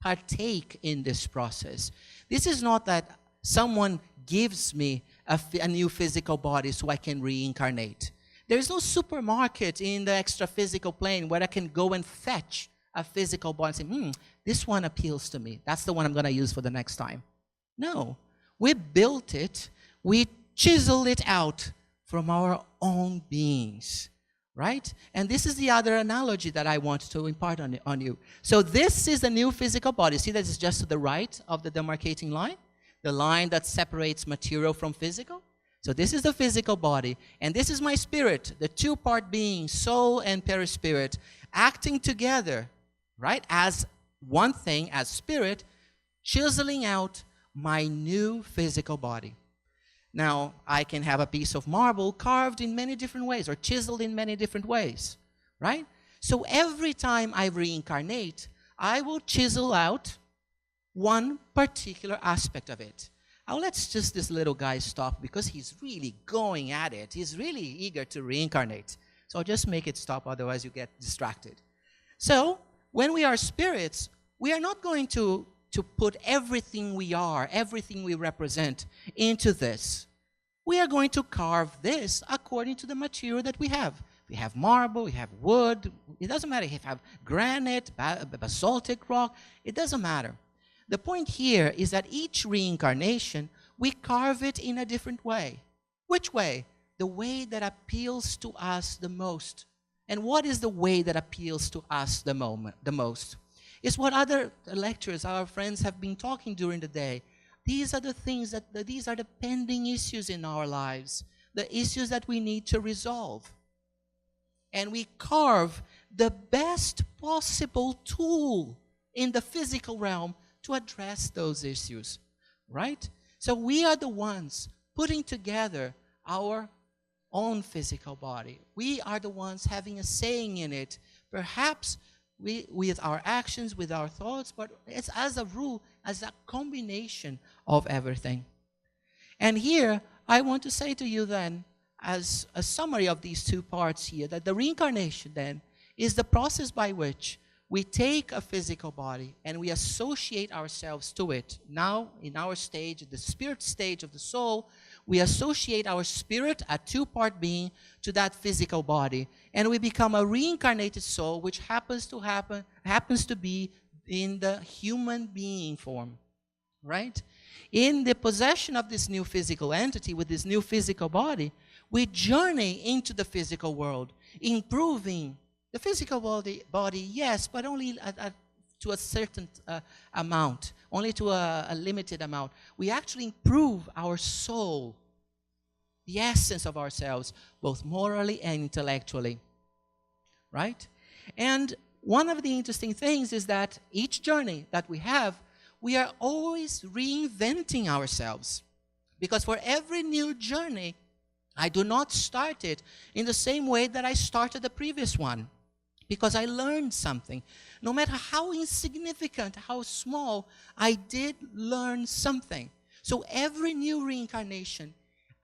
partake in this process. This is not that someone gives me a new physical body so I can reincarnate. There's no supermarket in the extra-physical plane where I can go and fetch a physical body and say, this one appeals to me. That's the one I'm going to use for the next time. No. We built it. We chiseled it out from our own beings, right? And this is the other analogy that I want to impart on you. So this is the new physical body. See that it's just to the right of the demarcating line? The line that separates material from physical? So this is the physical body, and this is my spirit, the two-part being, soul and perispirit, acting together, right, as one thing, as spirit, chiseling out my new physical body. Now, I can have a piece of marble carved in many different ways, or chiseled in many different ways, right? So every time I reincarnate, I will chisel out one particular aspect of it. Now let's just this little guy stop because he's really going at it. He's really eager to reincarnate. So I'll just make it stop, otherwise you get distracted. So when we are spirits, we are not going to put everything we are, everything we represent into this. We are going to carve this according to the material that we have. We have marble, we have wood. It doesn't matter if you have granite, basaltic rock. It doesn't matter. The point here is that each reincarnation, we carve it in a different way. Which way? The way that appeals to us the most. And what is the way that appeals to us the most? It's what other lecturers, our friends, have been talking during the day. These are the things these are the pending issues in our lives, the issues that we need to resolve. And we carve the best possible tool in the physical realm to address those issues, right? So we are the ones putting together our own physical body. We are the ones having a saying in it, perhaps with our actions, with our thoughts, but it's as a rule, as a combination of everything. And here, I want to say to you then, as a summary of these two parts here, that the reincarnation then is the process by which we take a physical body and we associate ourselves to it. Now, in our stage, the spirit stage of the soul, we associate our spirit, a two-part being, to that physical body. And we become a reincarnated soul, which happens to be in the human being form, right? In the possession of this new physical entity, with this new physical body, we journey into the physical world, improving the physical body, yes, but only to a certain amount, only to a limited amount. We actually improve our soul, the essence of ourselves, both morally and intellectually, right? And one of the interesting things is that each journey that we have, we are always reinventing ourselves. Because for every new journey, I do not start it in the same way that I started the previous one. Because I learned something. No matter how insignificant, how small, I did learn something. So every new reincarnation,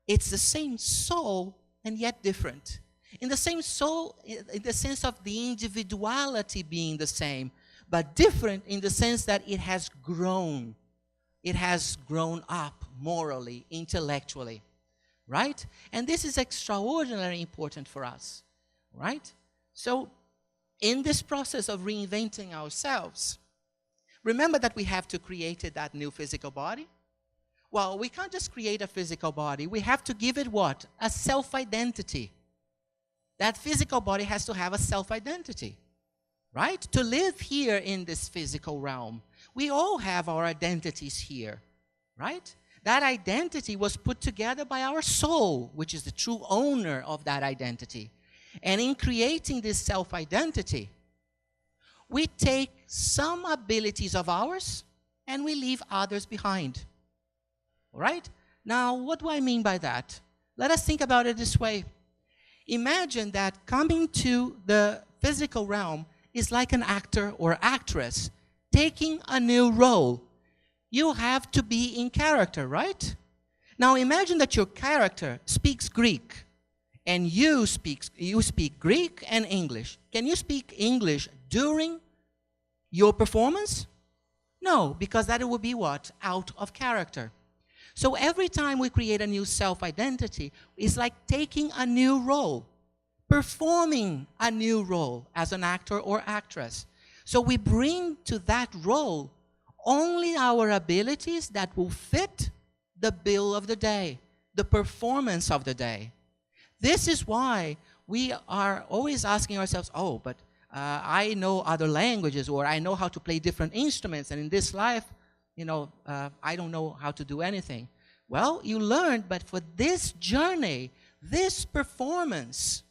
it's the same soul and yet different. In the same soul, in the sense of the individuality being the same, but different in the sense that it has grown. It has grown up morally, intellectually, right? And this is extraordinarily important for us, right? So, in this process of reinventing ourselves, remember that we have to create that new physical body. Well, we can't just create a physical body. We have to give it what? A self-identity. That physical body has to have a self-identity, right? To live here in this physical realm. We all have our identities here, right? That identity was put together by our soul, which is the true owner of that identity. And in creating this self-identity, we take some abilities of ours and we leave others behind. All right? Now, what do I mean by that? Let us think about it this way. Imagine that coming to the physical realm is like an actor or actress taking a new role. You have to be in character, right? Now, imagine that your character speaks Greek. And you speak Greek and English. Can you speak English during your performance? No, because that would be what? Out of character. So every time we create a new self-identity, it's like taking a new role. performing a new role as an actor or actress. So we bring to that role only our abilities that will fit the bill of the day, the performance of the day. This is why we are always asking ourselves, oh, but I know other languages, or I know how to play different instruments, and in this life, I don't know how to do anything. Well, you learned, but for this journey, this performance,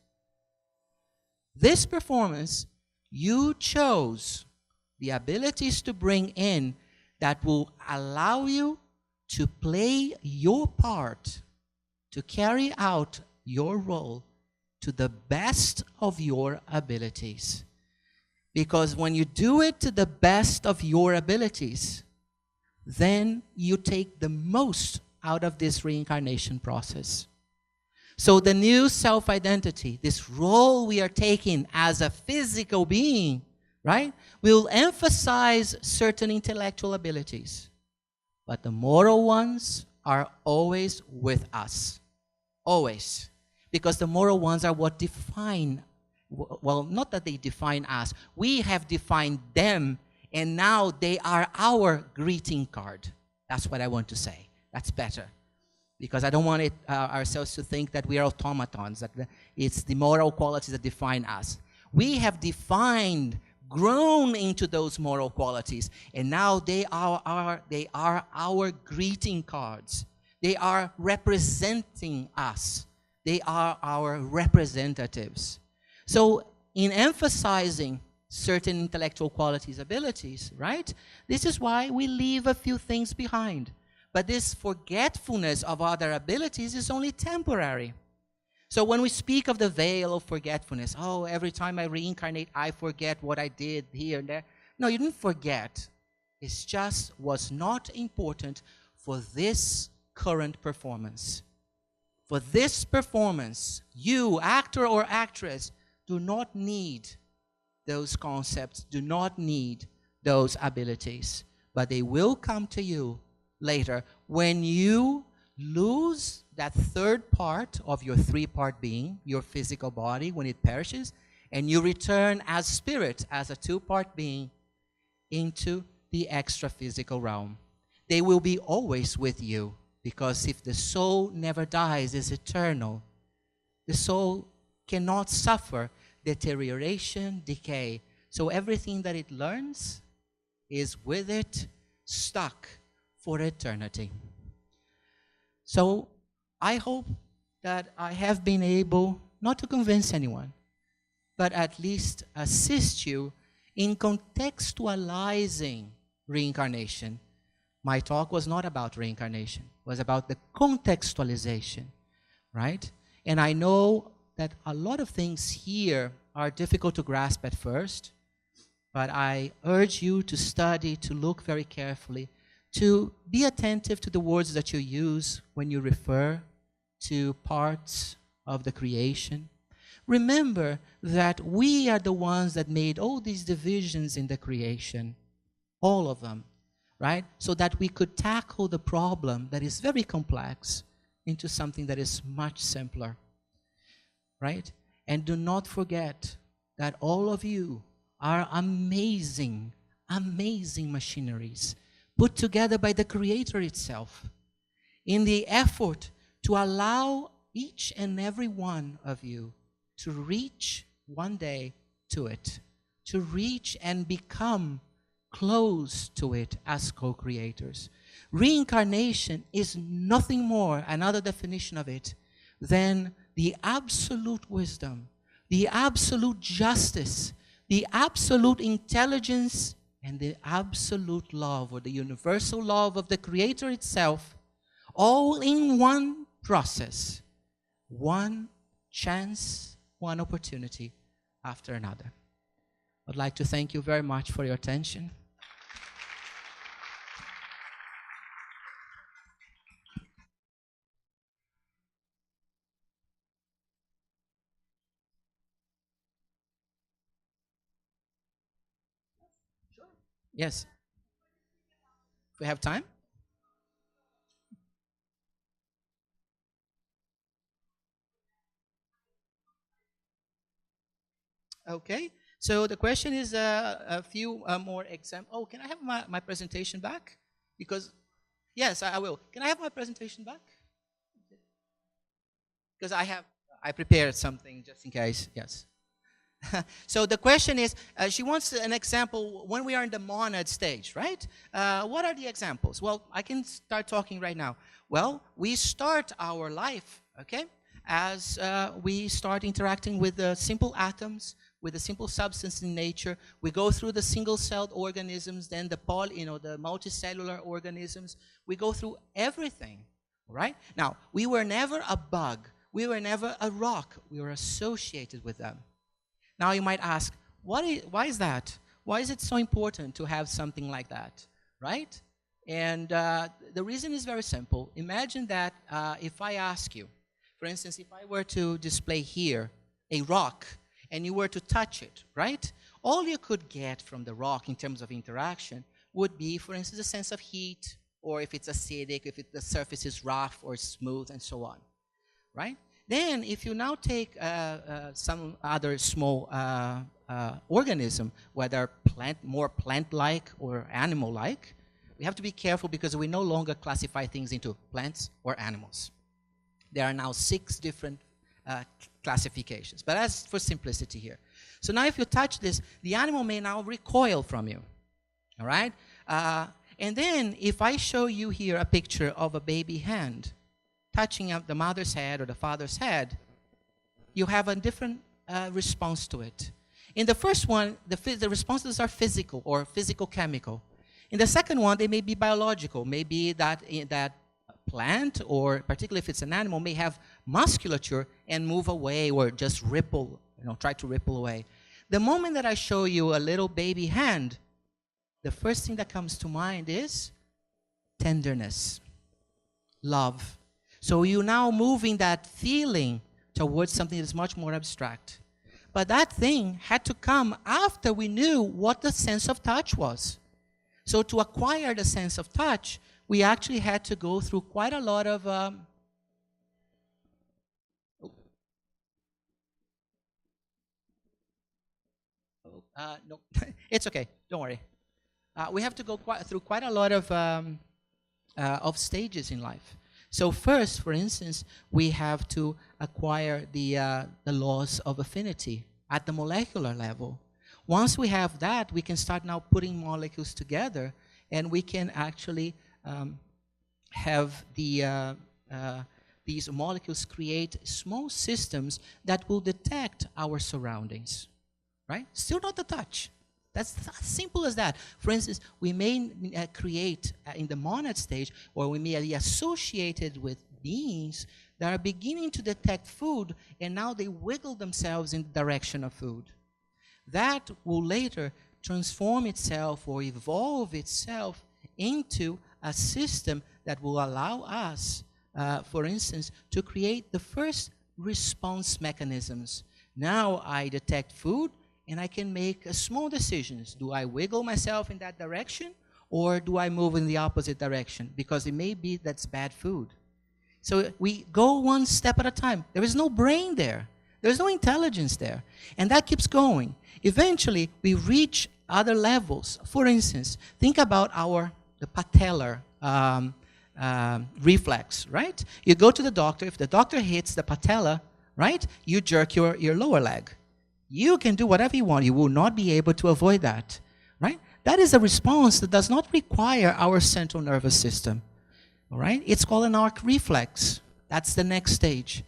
you chose the abilities to bring in that will allow you to play your part, to carry out your role to the best of your abilities. Because when you do it to the best of your abilities, then you take the most out of this reincarnation process. So the new self-identity, this role we are taking as a physical being, right, will emphasize certain intellectual abilities. But the moral ones are always with us. Always. Because the moral ones are what define, well, not that they define us. We have defined them, and now they are our greeting card. That's what I want to say. That's better. Because I don't want ourselves to think that we are automatons, that it's the moral qualities that define us. We have defined, grown into those moral qualities, and now they are our greeting cards. They are representing us. They are our representatives. So in emphasizing certain intellectual qualities, abilities, right? This is why we leave a few things behind. But this forgetfulness of other abilities is only temporary. So when we speak of the veil of forgetfulness, oh, every time I reincarnate, I forget what I did here and there. No, you didn't forget. It just was not important for this current performance. For this performance, you, actor or actress, do not need those concepts, do not need those abilities. But they will come to you later when you lose that third part of your three-part being, your physical body, when it perishes, and you return as spirit, as a two-part being, into the extra-physical realm. They will be always with you, because if the soul never dies, it's eternal. The soul cannot suffer deterioration, decay. So everything that it learns is with it, stuck for eternity. So I hope that I have been able, not to convince anyone, but at least assist you in contextualizing reincarnation. My talk was not about reincarnation. It was about the contextualization, right? And I know that a lot of things here are difficult to grasp at first, but I urge you to study, to look very carefully, to be attentive to the words that you use when you refer to parts of the creation. Remember that we are the ones that made all these divisions in the creation, all of them, right? So that we could tackle the problem that is very complex into something that is much simpler, right? And do not forget that all of you are amazing, amazing machineries put together by the Creator itself in the effort to allow each and every one of you to reach one day to it, to reach and become close to it as co-creators. Reincarnation is nothing more, another definition of it, than the absolute wisdom, the absolute justice, the absolute intelligence, and the absolute love, or the universal love of the Creator itself, all in one process, one chance, one opportunity after another. I'd like to thank you very much for your attention. Yes. If we have time? Okay. So the question is a few more examples. Oh, can I have my presentation back? Because, yes, I will. Can I have my presentation back? Because I prepared something just in case. Yes. So the question is, she wants an example when we are in the monad stage, right? What are the examples? Well, I can start talking right now. Well, we start our life, okay, as we start interacting with the simple atoms, with the simple substance in nature. We go through the single-celled organisms, then the the multicellular organisms. We go through everything, right? Now, we were never a bug. We were never a rock. We were associated with them. Now you might ask, why is that? Why is it so important to have something like that, right? And the reason is very simple. Imagine that if I ask you, for instance, if I were to display here a rock and you were to touch it, right? All you could get from the rock in terms of interaction would be, for instance, a sense of heat, or if it's acidic, if the surface is rough or smooth, and so on, right? Then, if you now take some other small organism, whether more plant-like or animal-like, we have to be careful because we no longer classify things into plants or animals. There are now 6 different classifications, but as for simplicity here. So now if you touch this, the animal may now recoil from you, all right? And then, if I show you here a picture of a baby hand, touching up the mother's head or the father's head, you have a different response to it. In the first one, the responses are physical or physical-chemical. In the second one, they may be biological. Maybe that plant, or particularly if it's an animal, may have musculature and move away or just ripple, try to ripple away. The moment that I show you a little baby hand, the first thing that comes to mind is tenderness, love. So you're now moving that feeling towards something that's much more abstract. But that thing had to come after we knew what the sense of touch was. So to acquire the sense of touch, we actually had to go through quite a lot of... no, it's okay. Don't worry. We have to go through quite a lot of stages in life. So first, for instance, we have to acquire the laws of affinity at the molecular level. Once we have that, we can start now putting molecules together, and we can actually have these molecules create small systems that will detect our surroundings, right? Still not the touch. That's as simple as that. For instance, we may create in the monad stage, or we may be associated with beings that are beginning to detect food, and now they wiggle themselves in the direction of food. That will later transform itself or evolve itself into a system that will allow us, for instance, to create the first response mechanisms. Now I detect food, and I can make small decisions. Do I wiggle myself in that direction, or do I move in the opposite direction? Because it may be that's bad food. So we go one step at a time. There is no brain there. There's no intelligence there. And that keeps going. Eventually, we reach other levels. For instance, think about the patellar reflex, right? You go to the doctor. If the doctor hits the patella, right, you jerk your lower leg. You can do whatever you want. You will not be able to avoid that, right? That is a response that does not require our central nervous system, all right? It's called an arc reflex. That's the next stage.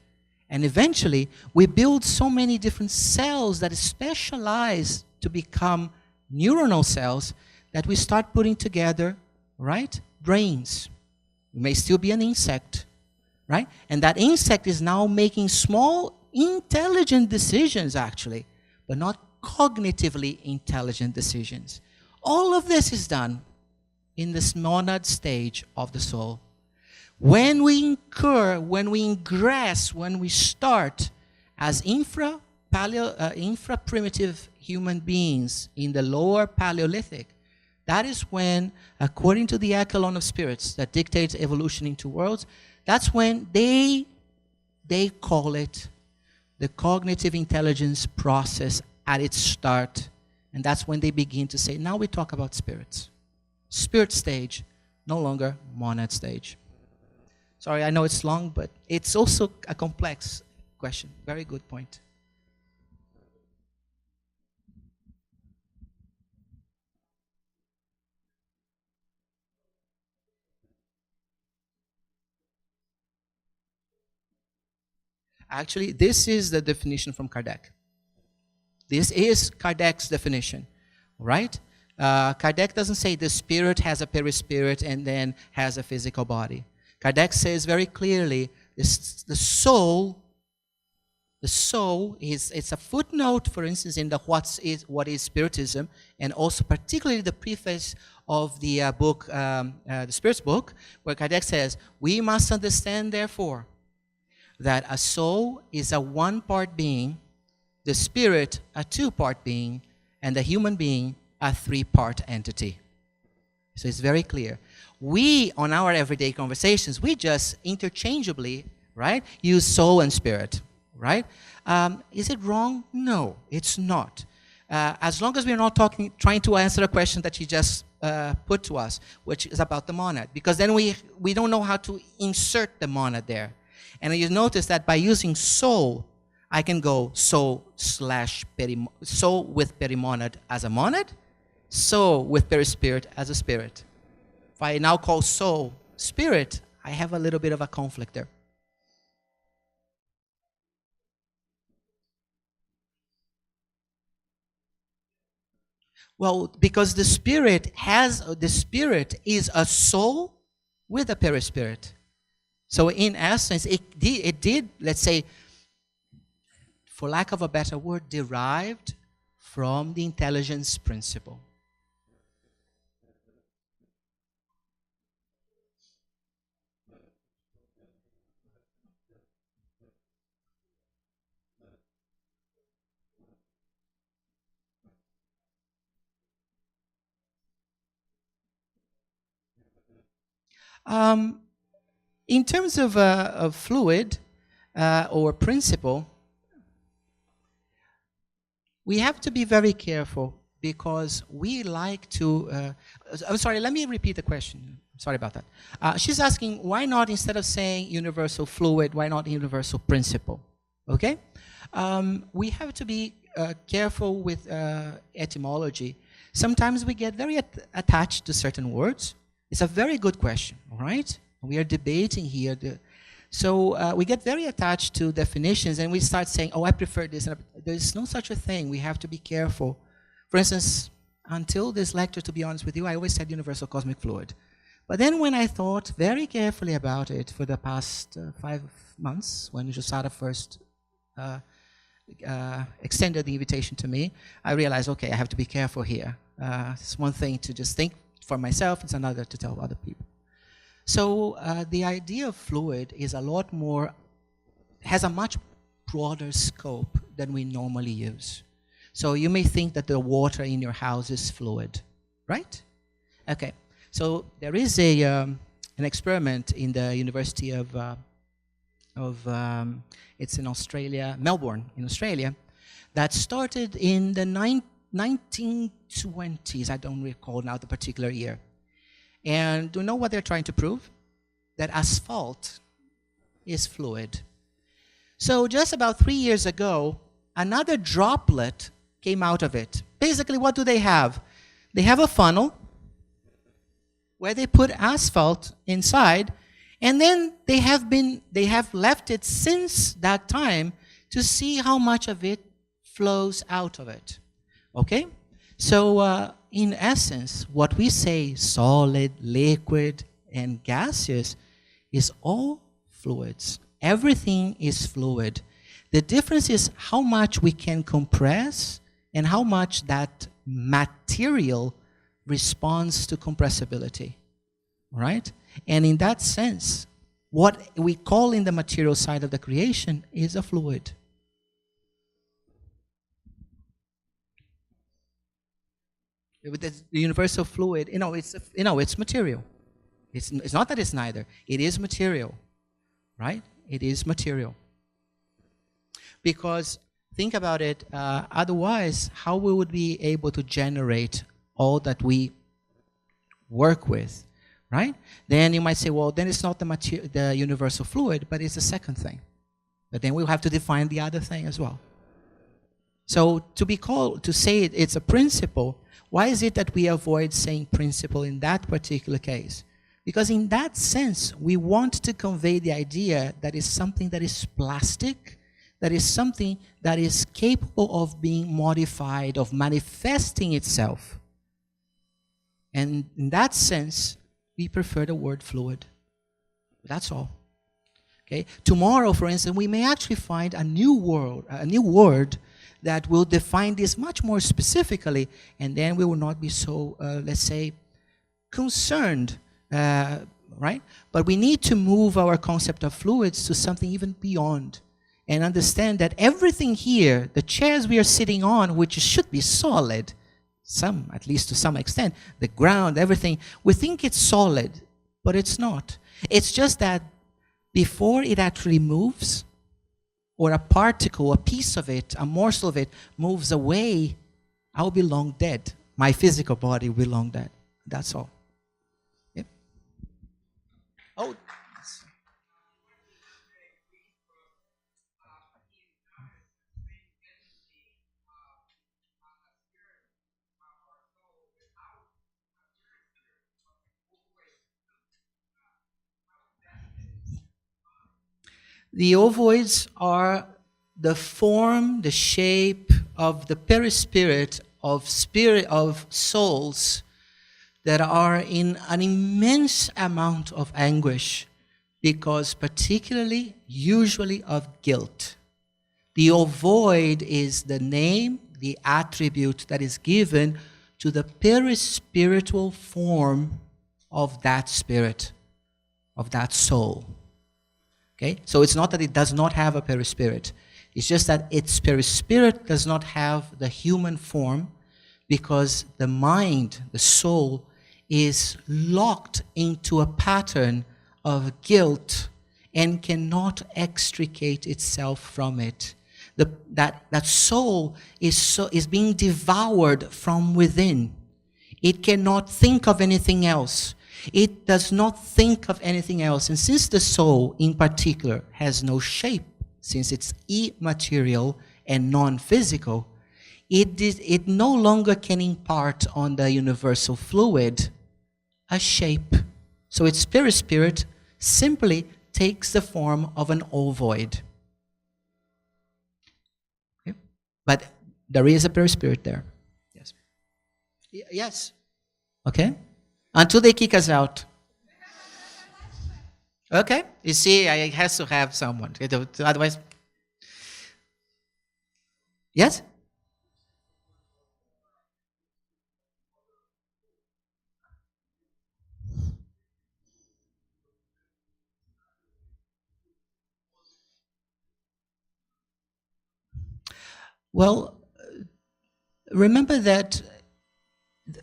And eventually, we build so many different cells that specialize to become neuronal cells that we start putting together, right, brains. It may still be an insect, right? And that insect is now making small intelligent decisions, actually, but not cognitively intelligent decisions. All of this is done in this monad stage of the soul. When we ingress, when we start as infra-primitive human beings in the lower Paleolithic, that is when, according to the echelon of spirits that dictates evolution into worlds, that's when they call it the cognitive intelligence process at its start. And that's when they begin to say, now we talk about spirits. Spirit stage, no longer monad stage. Sorry, I know it's long, but it's also a complex question. Very good point. Actually, this is the definition from Kardec. This is Kardec's definition, right? Kardec doesn't say the spirit has a perispirit and then has a physical body. Kardec says very clearly, the soul is, it's a footnote, for instance, in the what is Spiritism, and also particularly the preface of the book, the Spirit's book, where Kardec says, we must understand, therefore, that a soul is a one-part being, the spirit a two-part being, and the human being a three-part entity. So it's very clear. We, on our everyday conversations, we just interchangeably, right, use soul and spirit, right? Is it wrong? No, it's not. As long as we're not trying to answer a question that you just put to us, which is about the monad, because then we don't know how to insert the monad there. And you notice that by using soul, I can go soul with perimonad as a monad, soul with perispirit as a spirit. If I now call soul spirit, I have a little bit of a conflict there. Well, because the spirit is a soul with a perispirit. So in essence, it did, let's say, for lack of a better word, derived from the intelligence principle. In terms of fluid or principle, we have to be very careful because we like to... I'm sorry, let me repeat the question. Sorry about that. She's asking, why not, instead of saying universal fluid, why not universal principle? Okay? We have to be careful with etymology. Sometimes we get very attached to certain words. It's a very good question, all right? We are debating here. So we get very attached to definitions and we start saying, oh, I prefer this. There's no such a thing. We have to be careful. For instance, until this lecture, to be honest with you, I always said universal cosmic fluid. But then when I thought very carefully about it for the past 5 months, when Jusada first extended the invitation to me, I realized, okay, I have to be careful here. It's one thing to just think for myself, it's another to tell other people. So the idea of fluid is a lot more, has a much broader scope than we normally use. So you may think that the water in your house is fluid, right? Okay, so there is an experiment in the University of it's in Australia, Melbourne, in Australia, that started in the 1920s, I don't recall now the particular year. And do you know what they're trying to prove? That asphalt is fluid. So just about 3 years ago, another droplet came out of it. Basically, what do they have? They have a funnel where they put asphalt inside, and then they have left it since that time to see how much of it flows out of it. Okay? So in essence, what we say solid, liquid, and gaseous is all fluids. Everything is fluid. The difference is how much we can compress and how much that material responds to compressibility, right? And in that sense, what we call in the material side of the creation is a fluid. With the universal fluid, it's material. It's not that it's neither. It is material, right? It is material. Because think about it. Otherwise, how we would be able to generate all that we work with, right? Then you might say, well, then it's not the universal fluid, but it's the second thing. But then we'll have to define the other thing as well. So to say it's a principle, why is it that we avoid saying principle in that particular case? Because in that sense, we want to convey the idea that it's something that is plastic, that is something that is capable of being modified, of manifesting itself. And in that sense, we prefer the word fluid. That's all. Okay? Tomorrow, for instance, we may actually find a new word that will define this much more specifically, and then we will not be so, let's say, concerned, right? But we need to move our concept of fluids to something even beyond, and understand that everything here, the chairs we are sitting on, which should be solid, at least to some extent, the ground, everything, we think it's solid, but it's not. It's just that before it actually moves, or a particle, a piece of it, a morsel of it moves away, I'll be long dead. My physical body will be long dead. That's all. Yep. Oh. The ovoids are the form, the shape of the perispirit of souls that are in an immense amount of anguish because particularly, usually of guilt. The ovoid is the name, the attribute that is given to the perispiritual form of that spirit, of that soul. Okay? So it's not that it does not have a perispirit. It's just that its perispirit does not have the human form because the mind, the soul, is locked into a pattern of guilt and cannot extricate itself from it. That soul is being devoured from within. It cannot think of anything else. It does not think of anything else. And since the soul, in particular, has no shape, since it's immaterial and non-physical, it no longer can impart on the universal fluid a shape. So its perispirit simply takes the form of an ovoid. Okay? But there is a perispirit there. Yes. Yes. Okay? Until they kick us out. Okay? You see, I has to have someone. Otherwise. Yes? Well, remember that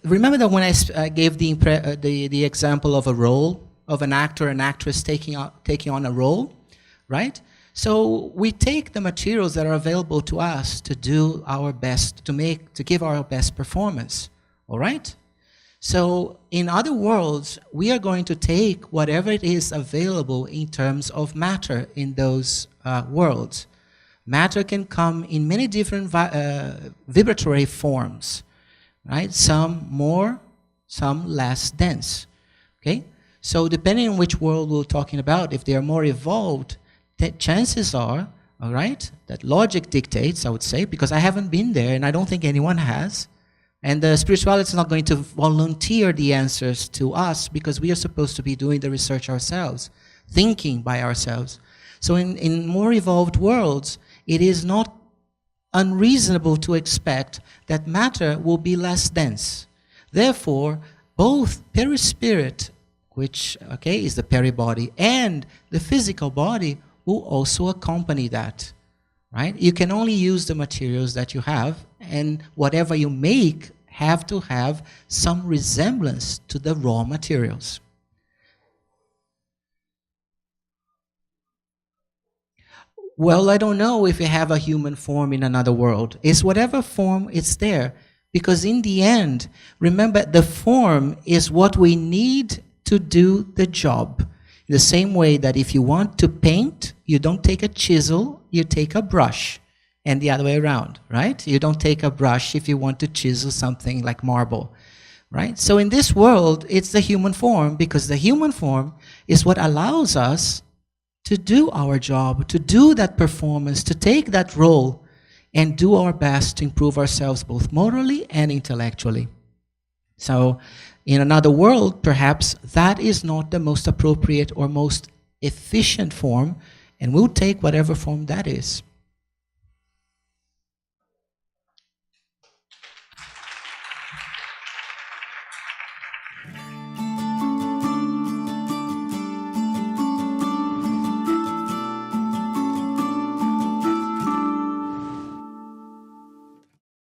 when I gave the example of a role, of an actor and actress taking on a role, right? So we take the materials that are available to us to do our best, to give our best performance, all right? So in other worlds, we are going to take whatever it is available in terms of matter in those worlds. Matter can come in many different vibratory forms, right? Some more, some less dense, okay? So depending on which world we're talking about, if they are more evolved, the chances are, all right, that logic dictates, I would say, because I haven't been there and I don't think anyone has, and the spirituality is not going to volunteer the answers to us because we are supposed to be doing the research ourselves, thinking by ourselves. So in more evolved worlds, it is not unreasonable to expect that matter will be less dense. Therefore, both perispirit, which is the peribody, and the physical body will also accompany that, right? You can only use the materials that you have, and whatever you make have to have some resemblance to the raw materials. Well, I don't know if you have a human form in another world. It's whatever form it's there. Because in the end, remember, the form is what we need to do the job. In the same way that if you want to paint, you don't take a chisel, you take a brush. And the other way around, right? You don't take a brush if you want to chisel something like marble, right? So in this world, it's the human form, because the human form is what allows us to do our job, to do that performance, to take that role and do our best to improve ourselves both morally and intellectually. So in another world, perhaps that is not the most appropriate or most efficient form, and we'll take whatever form that is.